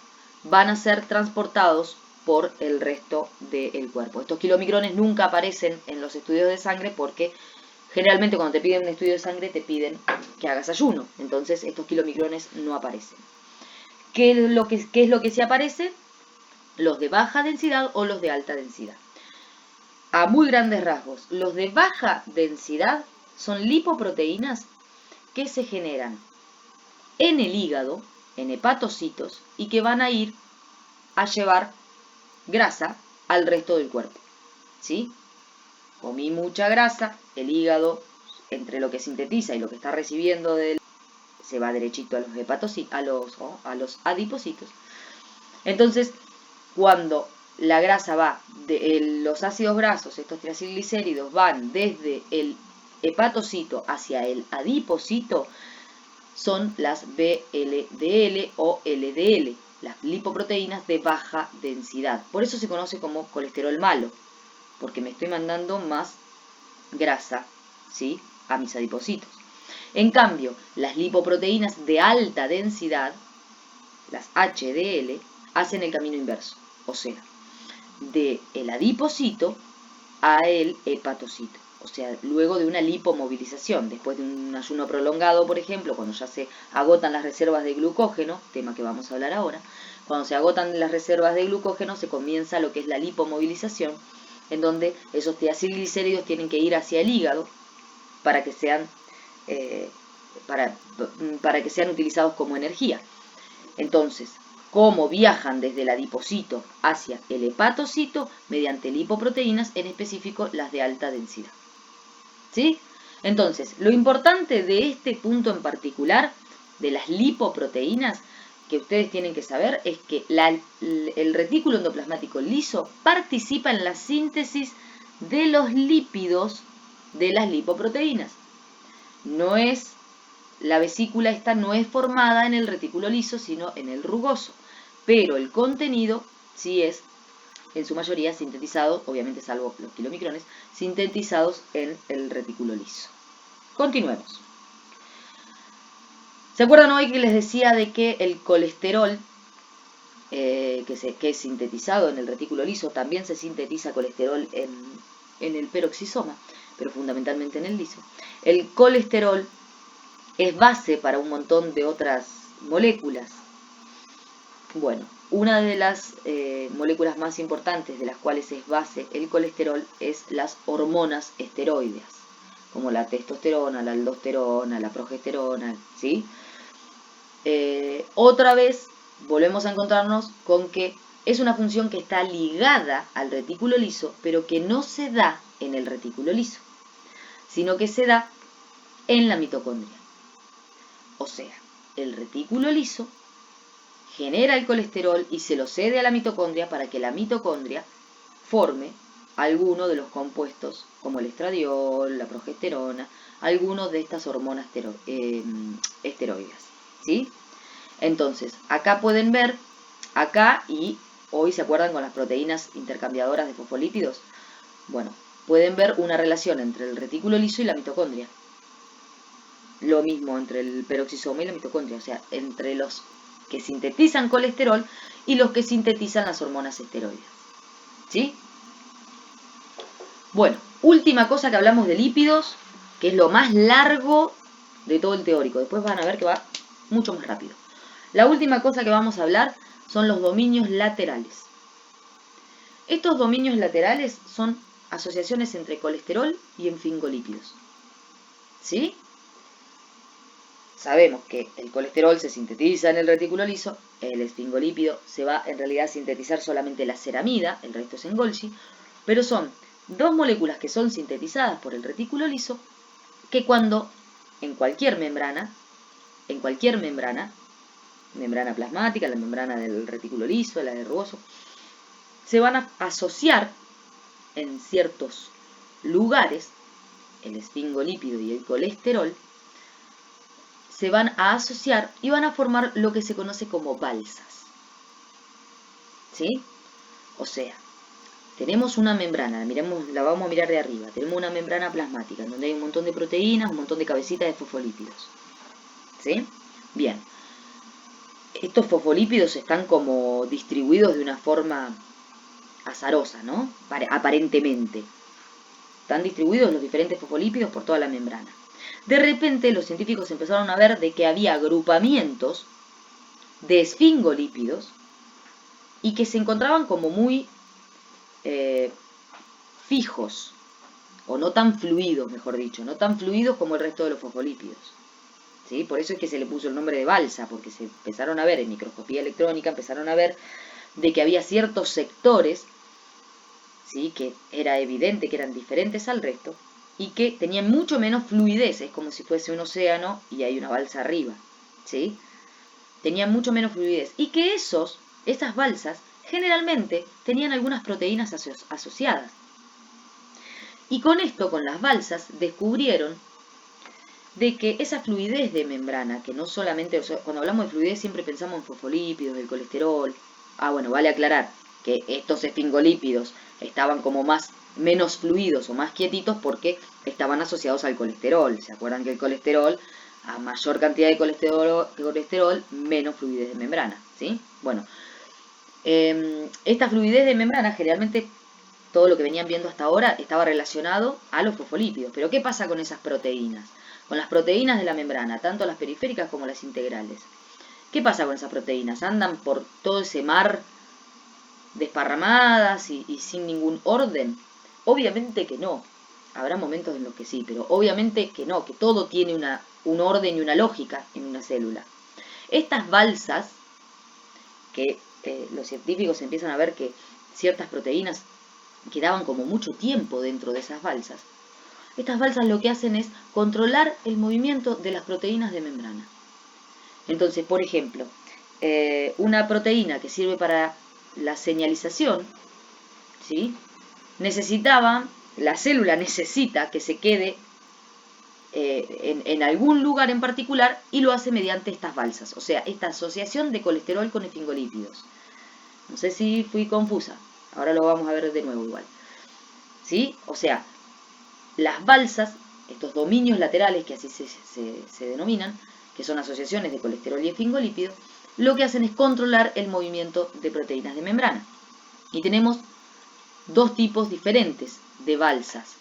van a ser transportados por el resto del cuerpo. Estos kilomicrones nunca aparecen en los estudios de sangre porque generalmente cuando te piden un estudio de sangre te piden que hagas ayuno. Entonces estos kilomicrones no aparecen. ¿Qué es lo que sí aparece? Los de baja densidad o los de alta densidad. A muy grandes rasgos, los de baja densidad son lipoproteínas que se generan en el hígado, en hepatocitos, y que van a ir a llevar grasa al resto del cuerpo. ¿Sí? Comí mucha grasa, el hígado, entre lo que sintetiza y lo que está recibiendo se va derechito a los hepatocitos, a los adipocitos. Entonces, cuando la grasa va, los ácidos grasos, estos triacilglicéridos, van desde el hepatocito hacia el adipocito, son las VLDL o LDL, las lipoproteínas de baja densidad. Por eso se conoce como colesterol malo, porque me estoy mandando más grasa, ¿sí?, a mis adipocitos. En cambio, las lipoproteínas de alta densidad, las HDL, hacen el camino inverso, o sea, del adipocito a el hepatocito. O sea, luego de una lipomovilización, después de un ayuno prolongado, por ejemplo, cuando ya se agotan las reservas de glucógeno, tema que vamos a hablar ahora, cuando se agotan las reservas de glucógeno se comienza lo que es la lipomovilización, en donde esos triacilglicéridos tienen que ir hacia el hígado para que sean, para que sean utilizados como energía. Entonces, ¿cómo viajan desde el adipocito hacia el hepatocito? Mediante lipoproteínas, en específico las de alta densidad. ¿Sí? Entonces, lo importante de este punto en particular, de las lipoproteínas, que ustedes tienen que saber, es que el retículo endoplasmático liso participa en la síntesis de los lípidos de las lipoproteínas. La vesícula esta no es formada en el retículo liso, sino en el rugoso, pero el contenido sí es, en su mayoría, sintetizado, obviamente salvo los kilomicrones, sintetizados en el retículo liso. Continuemos. ¿Se acuerdan hoy que les decía de que el colesterol, que es sintetizado en el retículo liso, también se sintetiza colesterol en el peroxisoma, pero fundamentalmente en el liso? El colesterol es base para un montón de otras moléculas. Bueno, una de las moléculas más importantes de las cuales es base el colesterol es las hormonas esteroideas, como la testosterona, la aldosterona, la progesterona, ¿sí? Otra vez volvemos a encontrarnos con que es una función que está ligada al retículo liso, pero que no se da en el retículo liso, sino que se da en la mitocondria. O sea, el retículo liso genera el colesterol y se lo cede a la mitocondria para que la mitocondria forme alguno de los compuestos, como el estradiol, la progesterona, algunos de estas hormonas esteroideas, ¿sí? Entonces, acá pueden ver, y hoy se acuerdan con las proteínas intercambiadoras de fosfolípidos, bueno, pueden ver una relación entre el retículo liso y la mitocondria. Lo mismo entre el peroxisoma y la mitocondria, o sea, entre los que sintetizan colesterol y los que sintetizan las hormonas esteroideas. ¿Sí? Bueno, última cosa que hablamos de lípidos, que es lo más largo de todo el teórico. Después van a ver que va mucho más rápido. La última cosa que vamos a hablar son los dominios laterales. Estos dominios laterales son asociaciones entre colesterol y esfingolípidos. ¿Sí? Sabemos que el colesterol se sintetiza en el retículo liso, el esfingolípido se va en realidad a sintetizar solamente la ceramida, el resto es en Golgi, pero son dos moléculas que son sintetizadas por el retículo liso que cuando en cualquier membrana plasmática, la membrana del retículo liso, la del rugoso, se van a asociar en ciertos lugares el esfingolípido y el colesterol, se van a asociar y van a formar lo que se conoce como balsas. ¿Sí? O sea, tenemos una membrana, la vamos a mirar de arriba, tenemos una membrana plasmática en donde hay un montón de proteínas, un montón de cabecitas de fosfolípidos. ¿Sí? Bien. Estos fosfolípidos están como distribuidos de una forma azarosa, ¿no? Aparentemente. Están distribuidos los diferentes fosfolípidos por toda la membrana. De repente los científicos empezaron a ver de que había agrupamientos de esfingolípidos y que se encontraban como muy fijos, o no tan fluidos, mejor dicho, no tan fluidos como el resto de los fosfolípidos. ¿Sí? Por eso es que se le puso el nombre de balsa, porque se empezaron a ver en microscopía electrónica, empezaron a ver de que había ciertos sectores, ¿sí? Que era evidente que eran diferentes al resto, y que tenían mucho menos fluidez, es como si fuese un océano y hay una balsa arriba, ¿sí? Tenían mucho menos fluidez, y que esas balsas, generalmente tenían algunas proteínas asociadas. Y con esto, con las balsas, descubrieron de que esa fluidez de membrana, que no solamente, o sea, cuando hablamos de fluidez siempre pensamos en fosfolípidos, el colesterol. Bueno, vale aclarar que estos esfingolípidos estaban como menos fluidos o más quietitos porque estaban asociados al colesterol. ¿Se acuerdan que el colesterol, a mayor cantidad de colesterol, menos fluidez de membrana? ¿Sí? Bueno, esta fluidez de membrana generalmente todo lo que venían viendo hasta ahora estaba relacionado a los fosfolípidos. Pero ¿qué pasa con esas proteínas? Con las proteínas de la membrana, tanto las periféricas como las integrales. ¿Qué pasa con esas proteínas? ¿Andan por todo ese mar desparramadas y sin ningún orden? Obviamente que no. Habrá momentos en los que sí, pero obviamente que no, que todo tiene un orden y una lógica en una célula. Estas balsas, que los científicos empiezan a ver que ciertas proteínas quedaban como mucho tiempo dentro de esas balsas. Estas balsas lo que hacen es controlar el movimiento de las proteínas de membrana. Entonces, por ejemplo, una proteína que sirve para la señalización, ¿sí? La célula necesita que se quede en algún lugar en particular y lo hace mediante estas balsas, o sea, esta asociación de colesterol con esfingolípidos. No sé si fui confusa, ahora lo vamos a ver de nuevo igual. ¿Sí? O sea, las balsas, estos dominios laterales, que así se denominan, que son asociaciones de colesterol y esfingolípido, lo que hacen es controlar el movimiento de proteínas de membrana. Y tenemos dos tipos diferentes de balsas.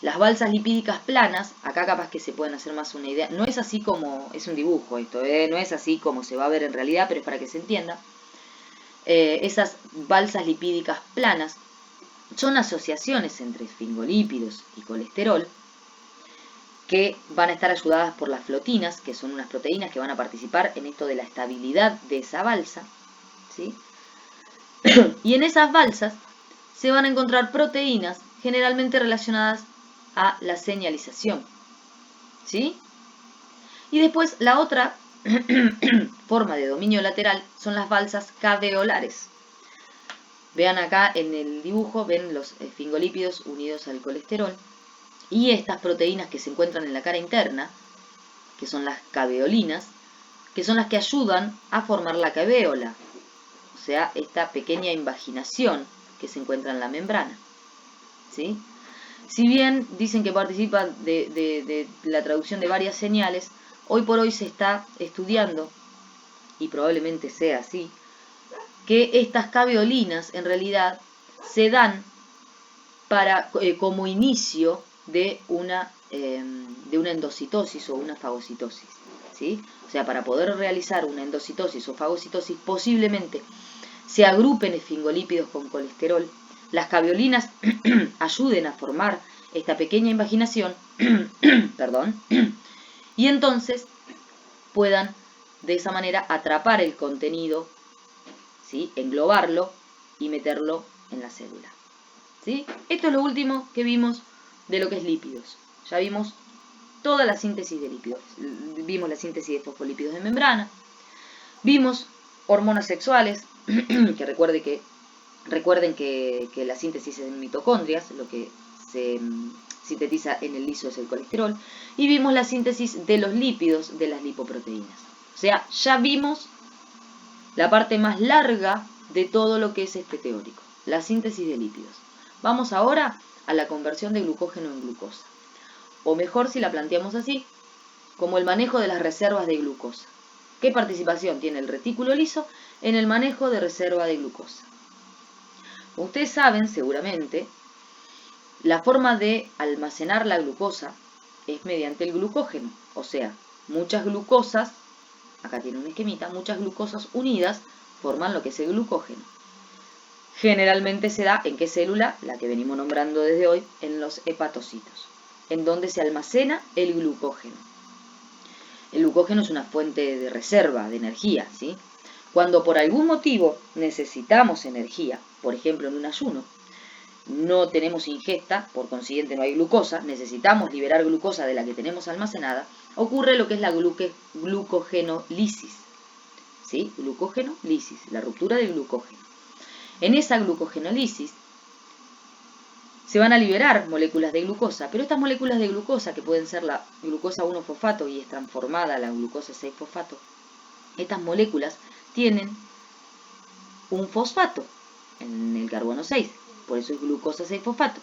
Las balsas lipídicas planas, acá capaz que se pueden hacer más una idea, no es así como, es un dibujo esto, no es así como se va a ver en realidad, pero es para que se entienda. Esas balsas lipídicas planas son asociaciones entre esfingolípidos y colesterol que van a estar ayudadas por las flotinas, que son unas proteínas que van a participar en esto de la estabilidad de esa balsa, ¿sí? Y en esas balsas se van a encontrar proteínas generalmente relacionadas a la señalización, ¿sí? Y después la otra forma de dominio lateral son las balsas caveolares. Vean acá en el dibujo, ven los esfingolípidos unidos al colesterol y estas proteínas que se encuentran en la cara interna, que son las caveolinas, que son las que ayudan a formar la cavéola, o sea, esta pequeña invaginación que se encuentra en la membrana, ¿sí? Si bien dicen que participa de la traducción de varias señales, hoy por hoy se está estudiando, y probablemente sea así, que estas caveolinas en realidad se dan como inicio de una endocitosis o una fagocitosis, ¿sí? O sea, para poder realizar una endocitosis o fagocitosis, posiblemente se agrupen esfingolípidos con colesterol, las caveolinas ayuden a formar esta pequeña invaginación, perdón, y entonces puedan de esa manera atrapar el contenido, ¿sí? Englobarlo y meterlo en la célula, ¿sí? Esto es lo último que vimos de lo que es lípidos. Ya vimos toda la síntesis de lípidos. Vimos la síntesis de fosfolípidos de membrana. Vimos hormonas sexuales, que recuerden que la síntesis es en mitocondrias, lo que se sintetiza en el liso es el colesterol, y vimos la síntesis de los lípidos de las lipoproteínas. O sea, ya vimos la parte más larga de todo lo que es este teórico, la síntesis de lípidos. Vamos ahora a la conversión de glucógeno en glucosa, o mejor si la planteamos así, como el manejo de las reservas de glucosa. ¿Qué participación tiene el retículo liso en el manejo de reserva de glucosa? Ustedes saben seguramente, la forma de almacenar la glucosa es mediante el glucógeno, o sea, muchas glucosas, acá tiene un esquemita, muchas glucosas unidas forman lo que es el glucógeno. Generalmente se da, ¿en qué célula? La que venimos nombrando desde hoy, en los hepatocitos, en donde se almacena el glucógeno. El glucógeno es una fuente de reserva de energía, ¿sí? Cuando por algún motivo necesitamos energía, por ejemplo en un ayuno, no tenemos ingesta, por consiguiente no hay glucosa, necesitamos liberar glucosa de la que tenemos almacenada, ocurre lo que es la glucogenólisis, ¿sí? Glucogenólisis, la ruptura del glucógeno. En esa glucogenólisis se van a liberar moléculas de glucosa, pero estas moléculas de glucosa, que pueden ser la glucosa 1-fosfato y es transformada a la glucosa 6-fosfato, estas moléculas tienen un fosfato en el carbono 6, por eso es glucosa 6-fosfato.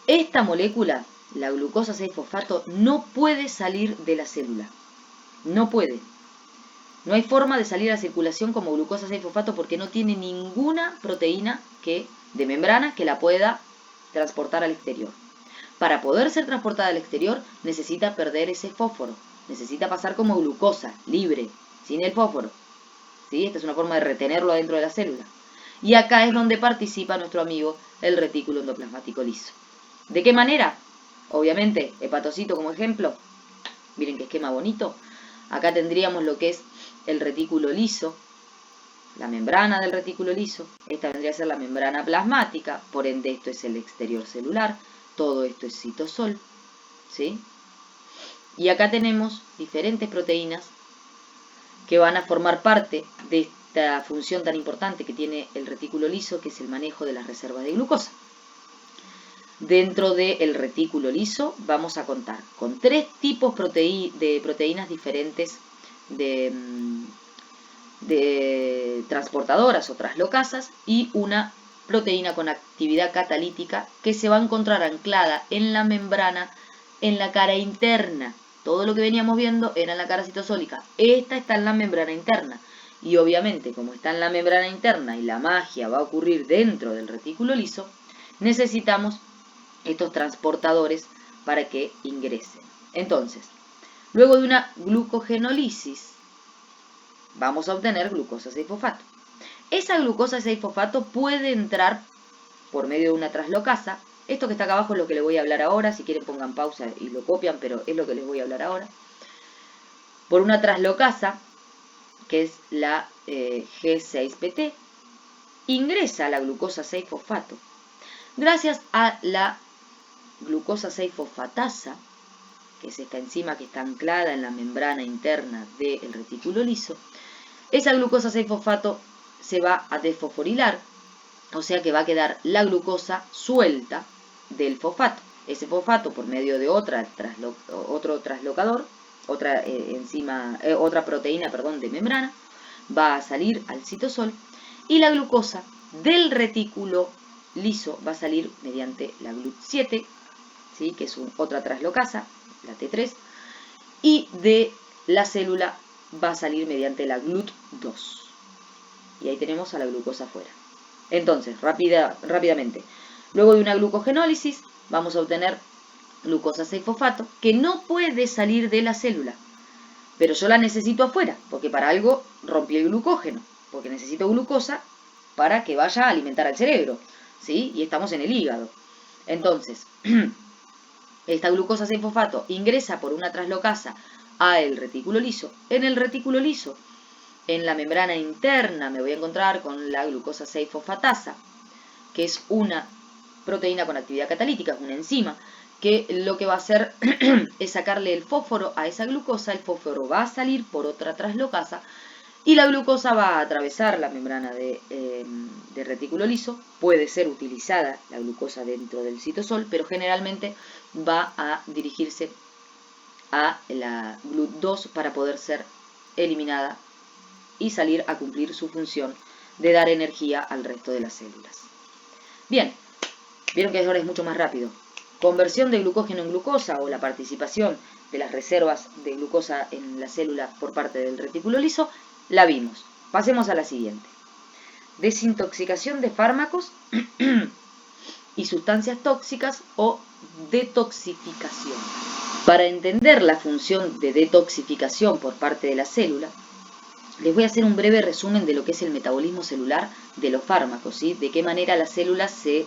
Esta molécula, la glucosa 6-fosfato, no puede salir de la célula. No puede. No hay forma de salir a circulación como glucosa 6-fosfato porque no tiene ninguna proteína de membrana que la pueda transportar al exterior. Para poder ser transportada al exterior necesita perder ese fósforo. Necesita pasar como glucosa, libre, sin el fósforo. ¿Sí? Esta es una forma de retenerlo adentro de la célula. Y acá es donde participa nuestro amigo el retículo endoplasmático liso. ¿De qué manera? Obviamente, hepatocito como ejemplo. Miren qué esquema bonito. Acá tendríamos lo que es el retículo liso, la membrana del retículo liso. Esta vendría a ser la membrana plasmática, por ende esto es el exterior celular. Todo esto es citosol, ¿sí? Y acá tenemos diferentes proteínas que van a formar parte de esta función tan importante que tiene el retículo liso, que es el manejo de las reservas de glucosa. Dentro del retículo liso vamos a contar con 3 tipos de proteínas diferentes de transportadoras o traslocasas y una proteína con actividad catalítica que se va a encontrar anclada en la membrana, en la cara interna. Todo lo que veníamos viendo era en la cara citosólica. Esta está en la membrana interna. Y obviamente, como está en la membrana interna y la magia va a ocurrir dentro del retículo liso, necesitamos estos transportadores para que ingresen. Entonces, luego de una glucogenólisis, vamos a obtener glucosa 6-fosfato. Esa glucosa 6-fosfato puede entrar por medio de una traslocasa. Esto que está acá abajo es lo que les voy a hablar ahora. Si quieren pongan pausa y lo copian, pero es lo que les voy a hablar ahora. Por una traslocasa, que es la G6PT, ingresa la glucosa 6-fosfato. Gracias a la glucosa 6-fosfatasa, que es esta enzima que está anclada en la membrana interna del retículo liso, esa glucosa 6-fosfato se va a desfosforilar, o sea que va a quedar la glucosa suelta del fosfato. Ese fosfato, por medio de otro traslocador, otra proteína de membrana, va a salir al citosol y la glucosa del retículo liso va a salir mediante la GLUT7, ¿sí? Que es otra traslocasa, la T3, y de la célula va a salir mediante la GLUT2. Y ahí tenemos a la glucosa afuera. Entonces, rápidamente, luego de una glucogenólisis vamos a obtener glucosa 6-fosfato que no puede salir de la célula, pero yo la necesito afuera, porque para algo rompí el glucógeno, porque necesito glucosa para que vaya a alimentar al cerebro, ¿sí? Y estamos en el hígado. Entonces, esta glucosa 6-fosfato ingresa por una traslocasa al retículo liso. En el retículo liso, en la membrana interna, me voy a encontrar con la glucosa 6-fosfatasa, que es una proteína con actividad catalítica, es una enzima, que lo que va a hacer es sacarle el fósforo a esa glucosa. El fósforo va a salir por otra traslocasa y la glucosa va a atravesar la membrana de retículo liso. Puede ser utilizada la glucosa dentro del citosol, pero generalmente va a dirigirse a la GLUT2 para poder ser eliminada y salir a cumplir su función de dar energía al resto de las células. Bien, vieron que ahora es mucho más rápido. Conversión de glucógeno en glucosa o la participación de las reservas de glucosa en la célula por parte del retículo liso, la vimos. Pasemos a la siguiente. Desintoxicación de fármacos y sustancias tóxicas o detoxificación. Para entender la función de detoxificación por parte de la célula, les voy a hacer un breve resumen de lo que es el metabolismo celular de los fármacos, ¿sí? De qué manera la célula se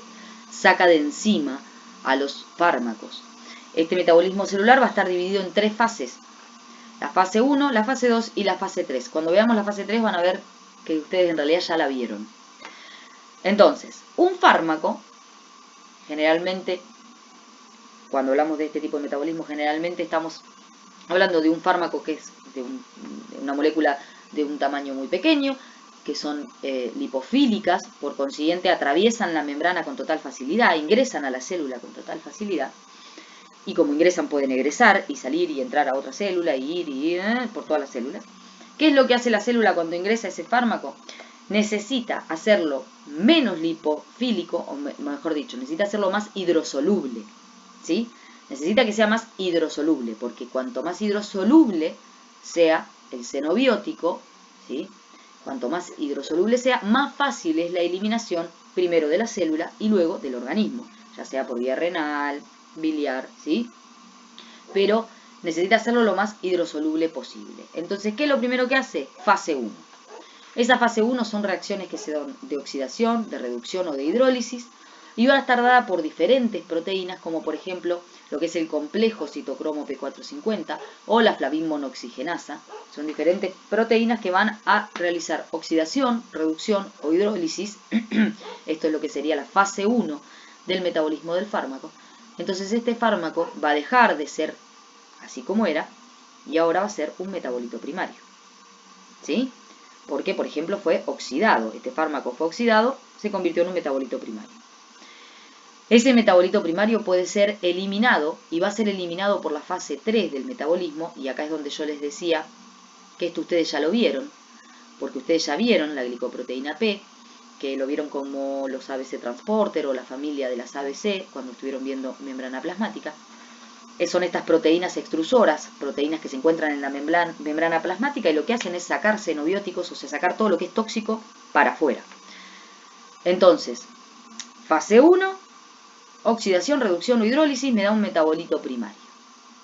saca de encima a los fármacos. Este metabolismo celular va a estar dividido en 3 fases. La fase 1, la fase 2 y la fase 3. Cuando veamos la fase 3 van a ver que ustedes en realidad ya la vieron. Entonces, un fármaco, generalmente, cuando hablamos de este tipo de metabolismo, generalmente estamos hablando de un fármaco que es de una molécula de un tamaño muy pequeño, que son lipofílicas, por consiguiente atraviesan la membrana con total facilidad, ingresan a la célula con total facilidad, y como ingresan pueden egresar y salir y entrar a otra célula, y ir por todas las células. ¿Qué es lo que hace la célula cuando ingresa ese fármaco? Necesita hacerlo menos lipofílico, o mejor dicho, necesita hacerlo más hidrosoluble, ¿sí? Necesita que sea más hidrosoluble, porque cuanto más hidrosoluble sea el xenobiótico, ¿sí? Cuanto más hidrosoluble sea, más fácil es la eliminación primero de la célula y luego del organismo, ya sea por vía renal, biliar, ¿sí? Pero necesita hacerlo lo más hidrosoluble posible. Entonces, ¿qué es lo primero que hace? Fase 1. Esa fase 1 son reacciones que se dan de oxidación, de reducción o de hidrólisis, y van a estar dadas por diferentes proteínas, como por ejemplo lo que es el complejo citocromo P450 o la flavin-monoxigenasa. Son diferentes proteínas que van a realizar oxidación, reducción o hidrólisis. Esto es lo que sería la fase 1 del metabolismo del fármaco. Entonces este fármaco va a dejar de ser así como era y ahora va a ser un metabolito primario, ¿sí? Porque, por ejemplo, fue oxidado. Este fármaco fue oxidado, se convirtió en un metabolito primario. Ese metabolito primario puede ser eliminado y va a ser eliminado por la fase 3 del metabolismo, y acá es donde yo les decía que esto ustedes ya lo vieron, porque ustedes ya vieron la glicoproteína P, que lo vieron como los ABC transporter o la familia de las ABC cuando estuvieron viendo membrana plasmática. Son estas proteínas extrusoras, proteínas que se encuentran en la membrana plasmática y lo que hacen es sacar xenobióticos, o sea, sacar todo lo que es tóxico para afuera. Entonces, fase 1, oxidación, reducción o hidrólisis me da un metabolito primario,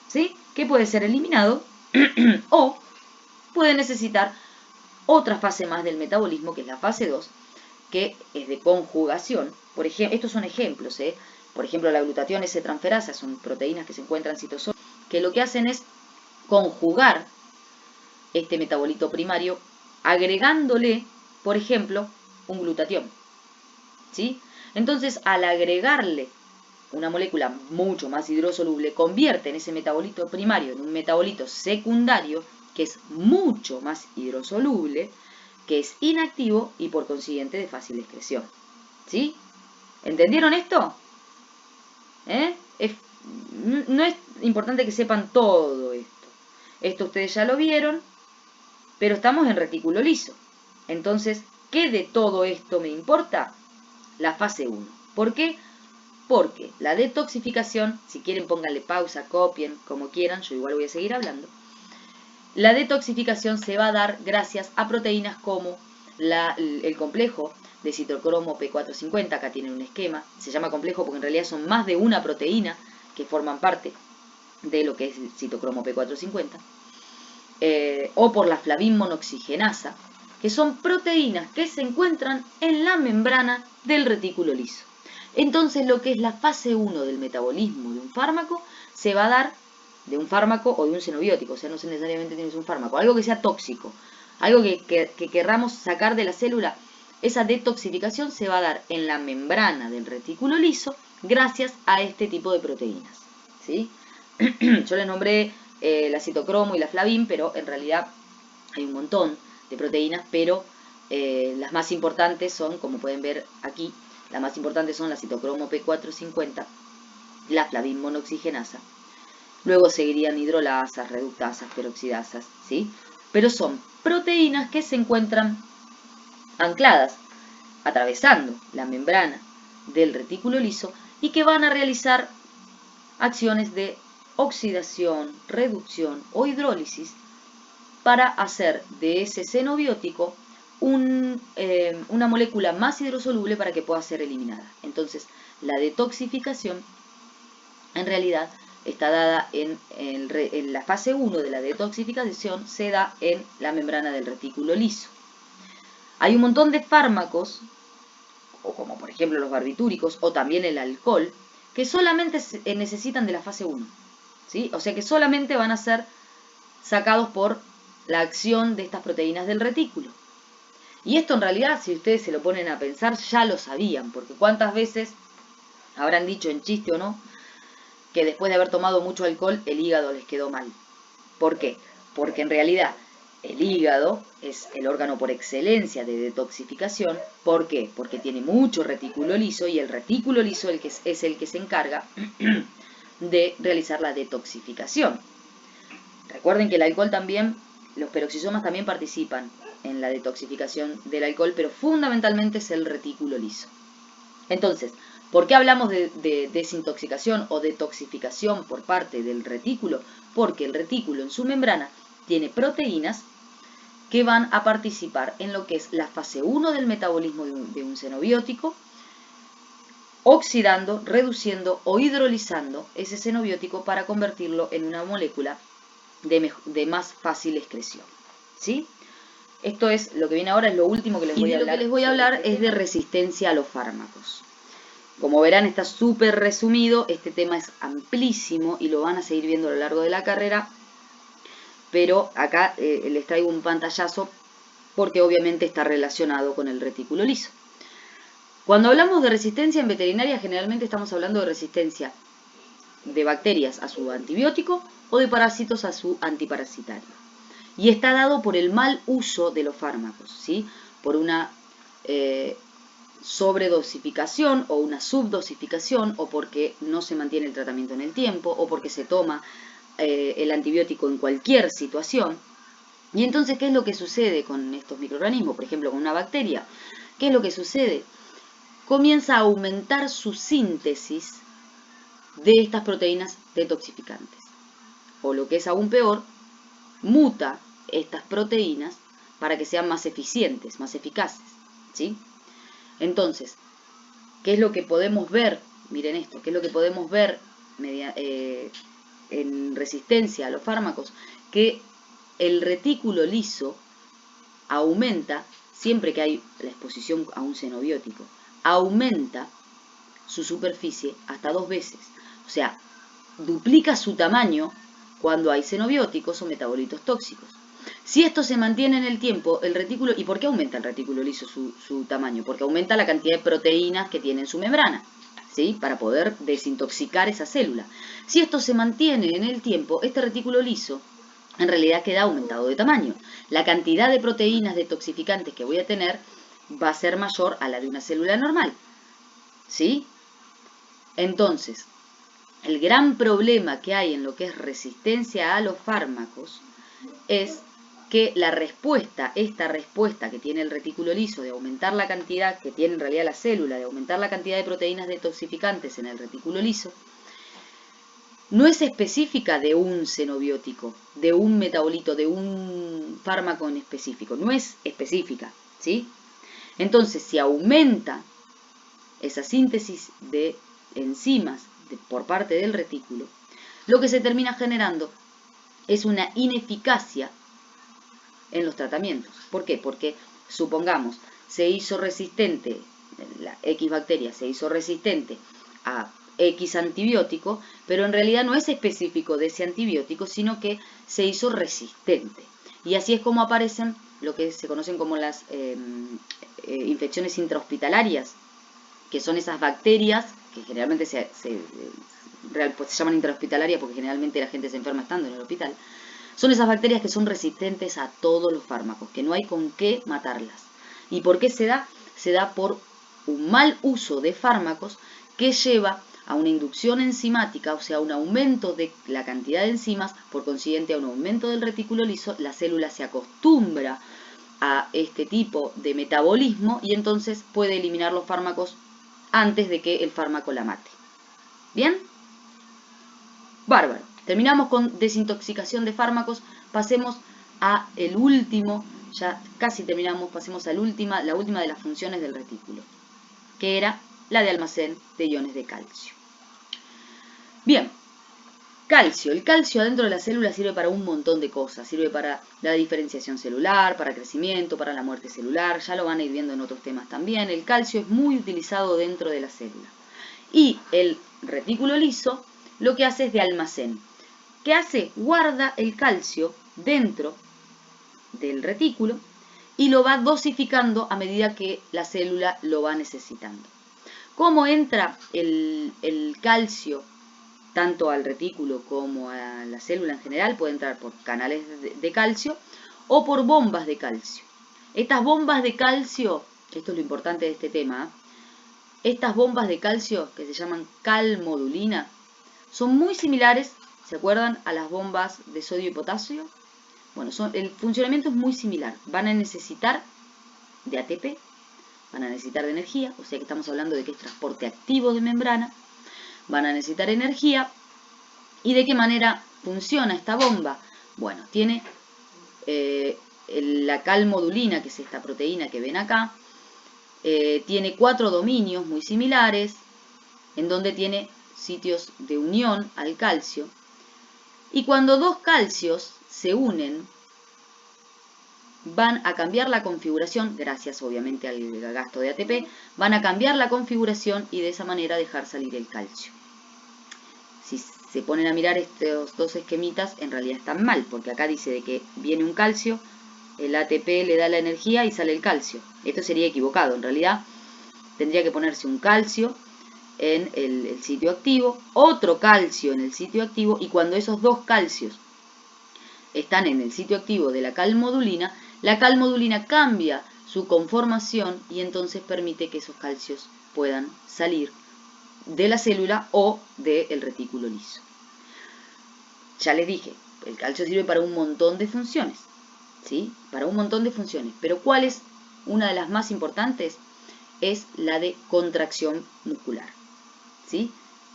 ¿sí? Que puede ser eliminado o puede necesitar otra fase más del metabolismo, que es la fase 2, que es de conjugación. Por ejemplo, estos son ejemplos, Por ejemplo, la glutatión S-transferasa son proteínas que se encuentran en citosol, que lo que hacen es conjugar este metabolito primario agregándole, por ejemplo, un glutatión, ¿sí? Entonces, al agregarle una molécula mucho más hidrosoluble, convierte en ese metabolito primario en un metabolito secundario que es mucho más hidrosoluble, que es inactivo y por consiguiente de fácil excreción, ¿sí? ¿Entendieron esto? No es importante que sepan todo esto. Esto ustedes ya lo vieron, pero estamos en retículo liso. Entonces, ¿qué de todo esto me importa? La fase 1. ¿Por qué? Porque la detoxificación, si quieren pónganle pausa, copien, como quieran, yo igual voy a seguir hablando. La detoxificación se va a dar gracias a proteínas como el complejo de citocromo P450, acá tienen un esquema, se llama complejo porque en realidad son más de una proteína que forman parte de lo que es el citocromo P450, o por la flavin-monoxigenasa, que son proteínas que se encuentran en la membrana del retículo liso. Entonces lo que es la fase 1 del metabolismo de un fármaco se va a dar de un fármaco o de un xenobiótico, o sea, no necesariamente tiene que ser un fármaco, algo que sea tóxico, algo que querramos sacar de la célula. Esa detoxificación se va a dar en la membrana del retículo liso gracias a este tipo de proteínas, ¿sí? Yo les nombré la citocromo y la flavin, pero en realidad hay un montón de proteínas, pero las más importantes son, como pueden ver aquí, las más importantes son la citocromo P450, la flavin-monoxigenasa. Luego seguirían hidrolasas, reductasas, peroxidasas, ¿sí? Pero son proteínas que se encuentran ancladas, atravesando la membrana del retículo liso y que van a realizar acciones de oxidación, reducción o hidrólisis para hacer de ese xenobiótico una molécula más hidrosoluble para que pueda ser eliminada. Entonces, la detoxificación en realidad está dada en la fase 1 de la detoxificación, se da en la membrana del retículo liso. Hay un montón de fármacos, o como por ejemplo los barbitúricos o también el alcohol, que solamente necesitan de la fase 1, ¿sí? O sea que solamente van a ser sacados por la acción de estas proteínas del retículo. Y esto en realidad, si ustedes se lo ponen a pensar, ya lo sabían, porque cuántas veces habrán dicho en chiste o no, que después de haber tomado mucho alcohol el hígado les quedó mal. ¿Por qué? Porque en realidad el hígado es el órgano por excelencia de detoxificación. ¿Por qué? Porque tiene mucho retículo liso y el retículo liso es el que se encarga de realizar la detoxificación. Recuerden que el alcohol también, los peroxisomas también participan en la detoxificación del alcohol, pero fundamentalmente es el retículo liso. Entonces, ¿por qué hablamos de desintoxicación o detoxificación por parte del retículo? Porque el retículo en su membrana tiene proteínas que van a participar en lo que es la fase 1 del metabolismo de un xenobiótico, oxidando, reduciendo o hidrolizando ese xenobiótico para convertirlo en una molécula de más fácil excreción, ¿sí? Esto es lo que viene ahora, es lo último que les voy a hablar. Y de lo que les voy a hablar es de resistencia a los fármacos. Como verán, está súper resumido, este tema es amplísimo y lo van a seguir viendo a lo largo de la carrera, pero acá les traigo un pantallazo porque obviamente está relacionado con el retículo liso. Cuando hablamos de resistencia en veterinaria, generalmente estamos hablando de resistencia de bacterias a su antibiótico o de parásitos a su antiparasitario. Y está dado por el mal uso de los fármacos, ¿sí? Por una sobredosificación o una subdosificación, o porque no se mantiene el tratamiento en el tiempo, o porque se toma el antibiótico en cualquier situación. Y entonces, ¿qué es lo que sucede con estos microorganismos? Por ejemplo, con una bacteria. ¿Qué es lo que sucede? Comienza a aumentar su síntesis de estas proteínas detoxificantes. O lo que es aún peor, muta estas proteínas para que sean más eficientes, más eficaces, ¿sí? Entonces, ¿qué es lo que podemos ver? Miren esto, ¿qué es lo que podemos ver en resistencia a los fármacos? Que el retículo liso aumenta, siempre que hay la exposición a un xenobiótico, aumenta su superficie hasta 2 veces. O sea, duplica su tamaño cuando hay xenobióticos o metabolitos tóxicos. Si esto se mantiene en el tiempo, el retículo... ¿Y por qué aumenta el retículo liso su tamaño? Porque aumenta la cantidad de proteínas que tiene en su membrana, ¿sí? Para poder desintoxicar esa célula. Si esto se mantiene en el tiempo, este retículo liso en realidad queda aumentado de tamaño. La cantidad de proteínas detoxificantes que voy a tener va a ser mayor a la de una célula normal, ¿sí? Entonces, el gran problema que hay en lo que es resistencia a los fármacos es que esta respuesta que tiene el retículo liso de aumentar la cantidad que tiene en realidad la célula, de aumentar la cantidad de proteínas detoxificantes en el retículo liso, no es específica de un xenobiótico, de un metabolito, de un fármaco en específico, no es específica, ¿sí? Entonces, si aumenta esa síntesis de enzimas por parte del retículo, lo que se termina generando es una ineficacia en los tratamientos. ¿Por qué? Porque, supongamos, se hizo resistente, la X bacteria se hizo resistente a X antibiótico, pero en realidad no es específico de ese antibiótico, sino que se hizo resistente. Y así es como aparecen lo que se conocen como las infecciones intrahospitalarias, que son esas bacterias que generalmente se llaman intrahospitalarias porque generalmente la gente se enferma estando en el hospital, Son esas bacterias que son resistentes a todos los fármacos, que no hay con qué matarlas. ¿Y por qué se da? Se da por un mal uso de fármacos que lleva a una inducción enzimática, o sea, un aumento de la cantidad de enzimas, por consiguiente a un aumento del retículo liso. La célula se acostumbra a este tipo de metabolismo y entonces puede eliminar los fármacos antes de que el fármaco la mate. ¿Bien? Bárbaro. Terminamos con desintoxicación de fármacos. Pasemos a el último, ya casi terminamos, pasemos a la última de las funciones del retículo, que era la de almacén de iones de calcio. Bien, calcio. El calcio adentro de la célula sirve para un montón de cosas. Sirve para la diferenciación celular, para crecimiento, para la muerte celular. Ya lo van a ir viendo en otros temas también. El calcio es muy utilizado dentro de la célula. Y el retículo liso lo que hace es de almacén. ¿Qué hace? Guarda el calcio dentro del retículo y lo va dosificando a medida que la célula lo va necesitando. ¿Cómo entra el calcio tanto al retículo como a la célula en general? Puede entrar por canales de calcio o por bombas de calcio. Estas bombas de calcio, esto es lo importante de este tema, estas bombas de calcio que se llaman calmodulina son muy similares, ¿se acuerdan?, a las bombas de sodio y potasio. Bueno, el funcionamiento es muy similar. Van a necesitar de ATP, van a necesitar de energía, o sea que estamos hablando de que es transporte activo de membrana. Van a necesitar energía. ¿Y de qué manera funciona esta bomba? Bueno, tiene la calmodulina, que es esta proteína que ven acá, tiene 4 dominios muy similares, en donde tiene sitios de unión al calcio. Y cuando dos calcios se unen, van a cambiar la configuración, gracias obviamente al gasto de ATP, van a cambiar la configuración y de esa manera dejar salir el calcio. Si se ponen a mirar estos dos esquemitas, en realidad están mal, porque acá dice de que viene un calcio, el ATP le da la energía y sale el calcio. Esto sería equivocado, en realidad tendría que ponerse un calcio en el sitio activo, otro calcio en el sitio activo, y cuando esos dos calcios están en el sitio activo de la calmodulina cambia su conformación y entonces permite que esos calcios puedan salir de la célula o del retículo liso. Ya les dije, el calcio sirve para un montón de funciones, ¿sí? Para un montón de funciones, pero ¿cuál es una de las más importantes? Es la de contracción muscular, ¿sí?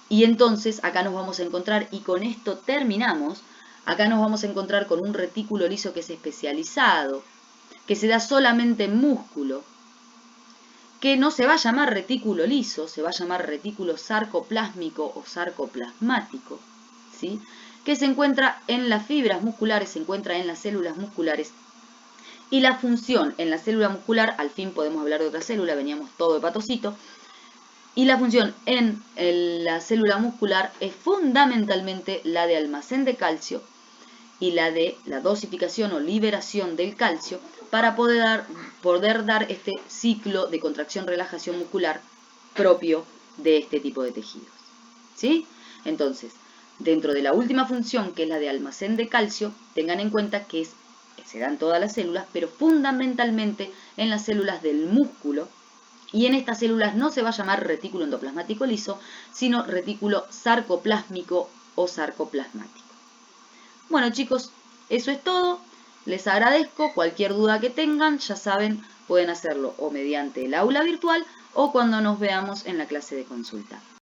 Y entonces acá nos vamos a encontrar, y con esto terminamos, acá nos vamos a encontrar con un retículo liso que es especializado, que se da solamente en músculo, que no se va a llamar retículo liso, se va a llamar retículo sarcoplásmico o sarcoplasmático, ¿sí? Que se encuentra en las fibras musculares, se encuentra en las células musculares. Y la función en la célula muscular, al fin podemos hablar de otra célula, veníamos todo hepatocito, y la función en la célula muscular es fundamentalmente la de almacén de calcio y la de la dosificación o liberación del calcio para poder dar este ciclo de contracción-relajación muscular propio de este tipo de tejidos, ¿sí? Entonces, dentro de la última función, que es la de almacén de calcio, tengan en cuenta que se dan todas las células, pero fundamentalmente en las células del músculo, y en estas células no se va a llamar retículo endoplasmático liso, sino retículo sarcoplásmico o sarcoplasmático. Bueno, chicos, eso es todo. Les agradezco. Cualquier duda que tengan, ya saben, pueden hacerlo o mediante el aula virtual o cuando nos veamos en la clase de consulta.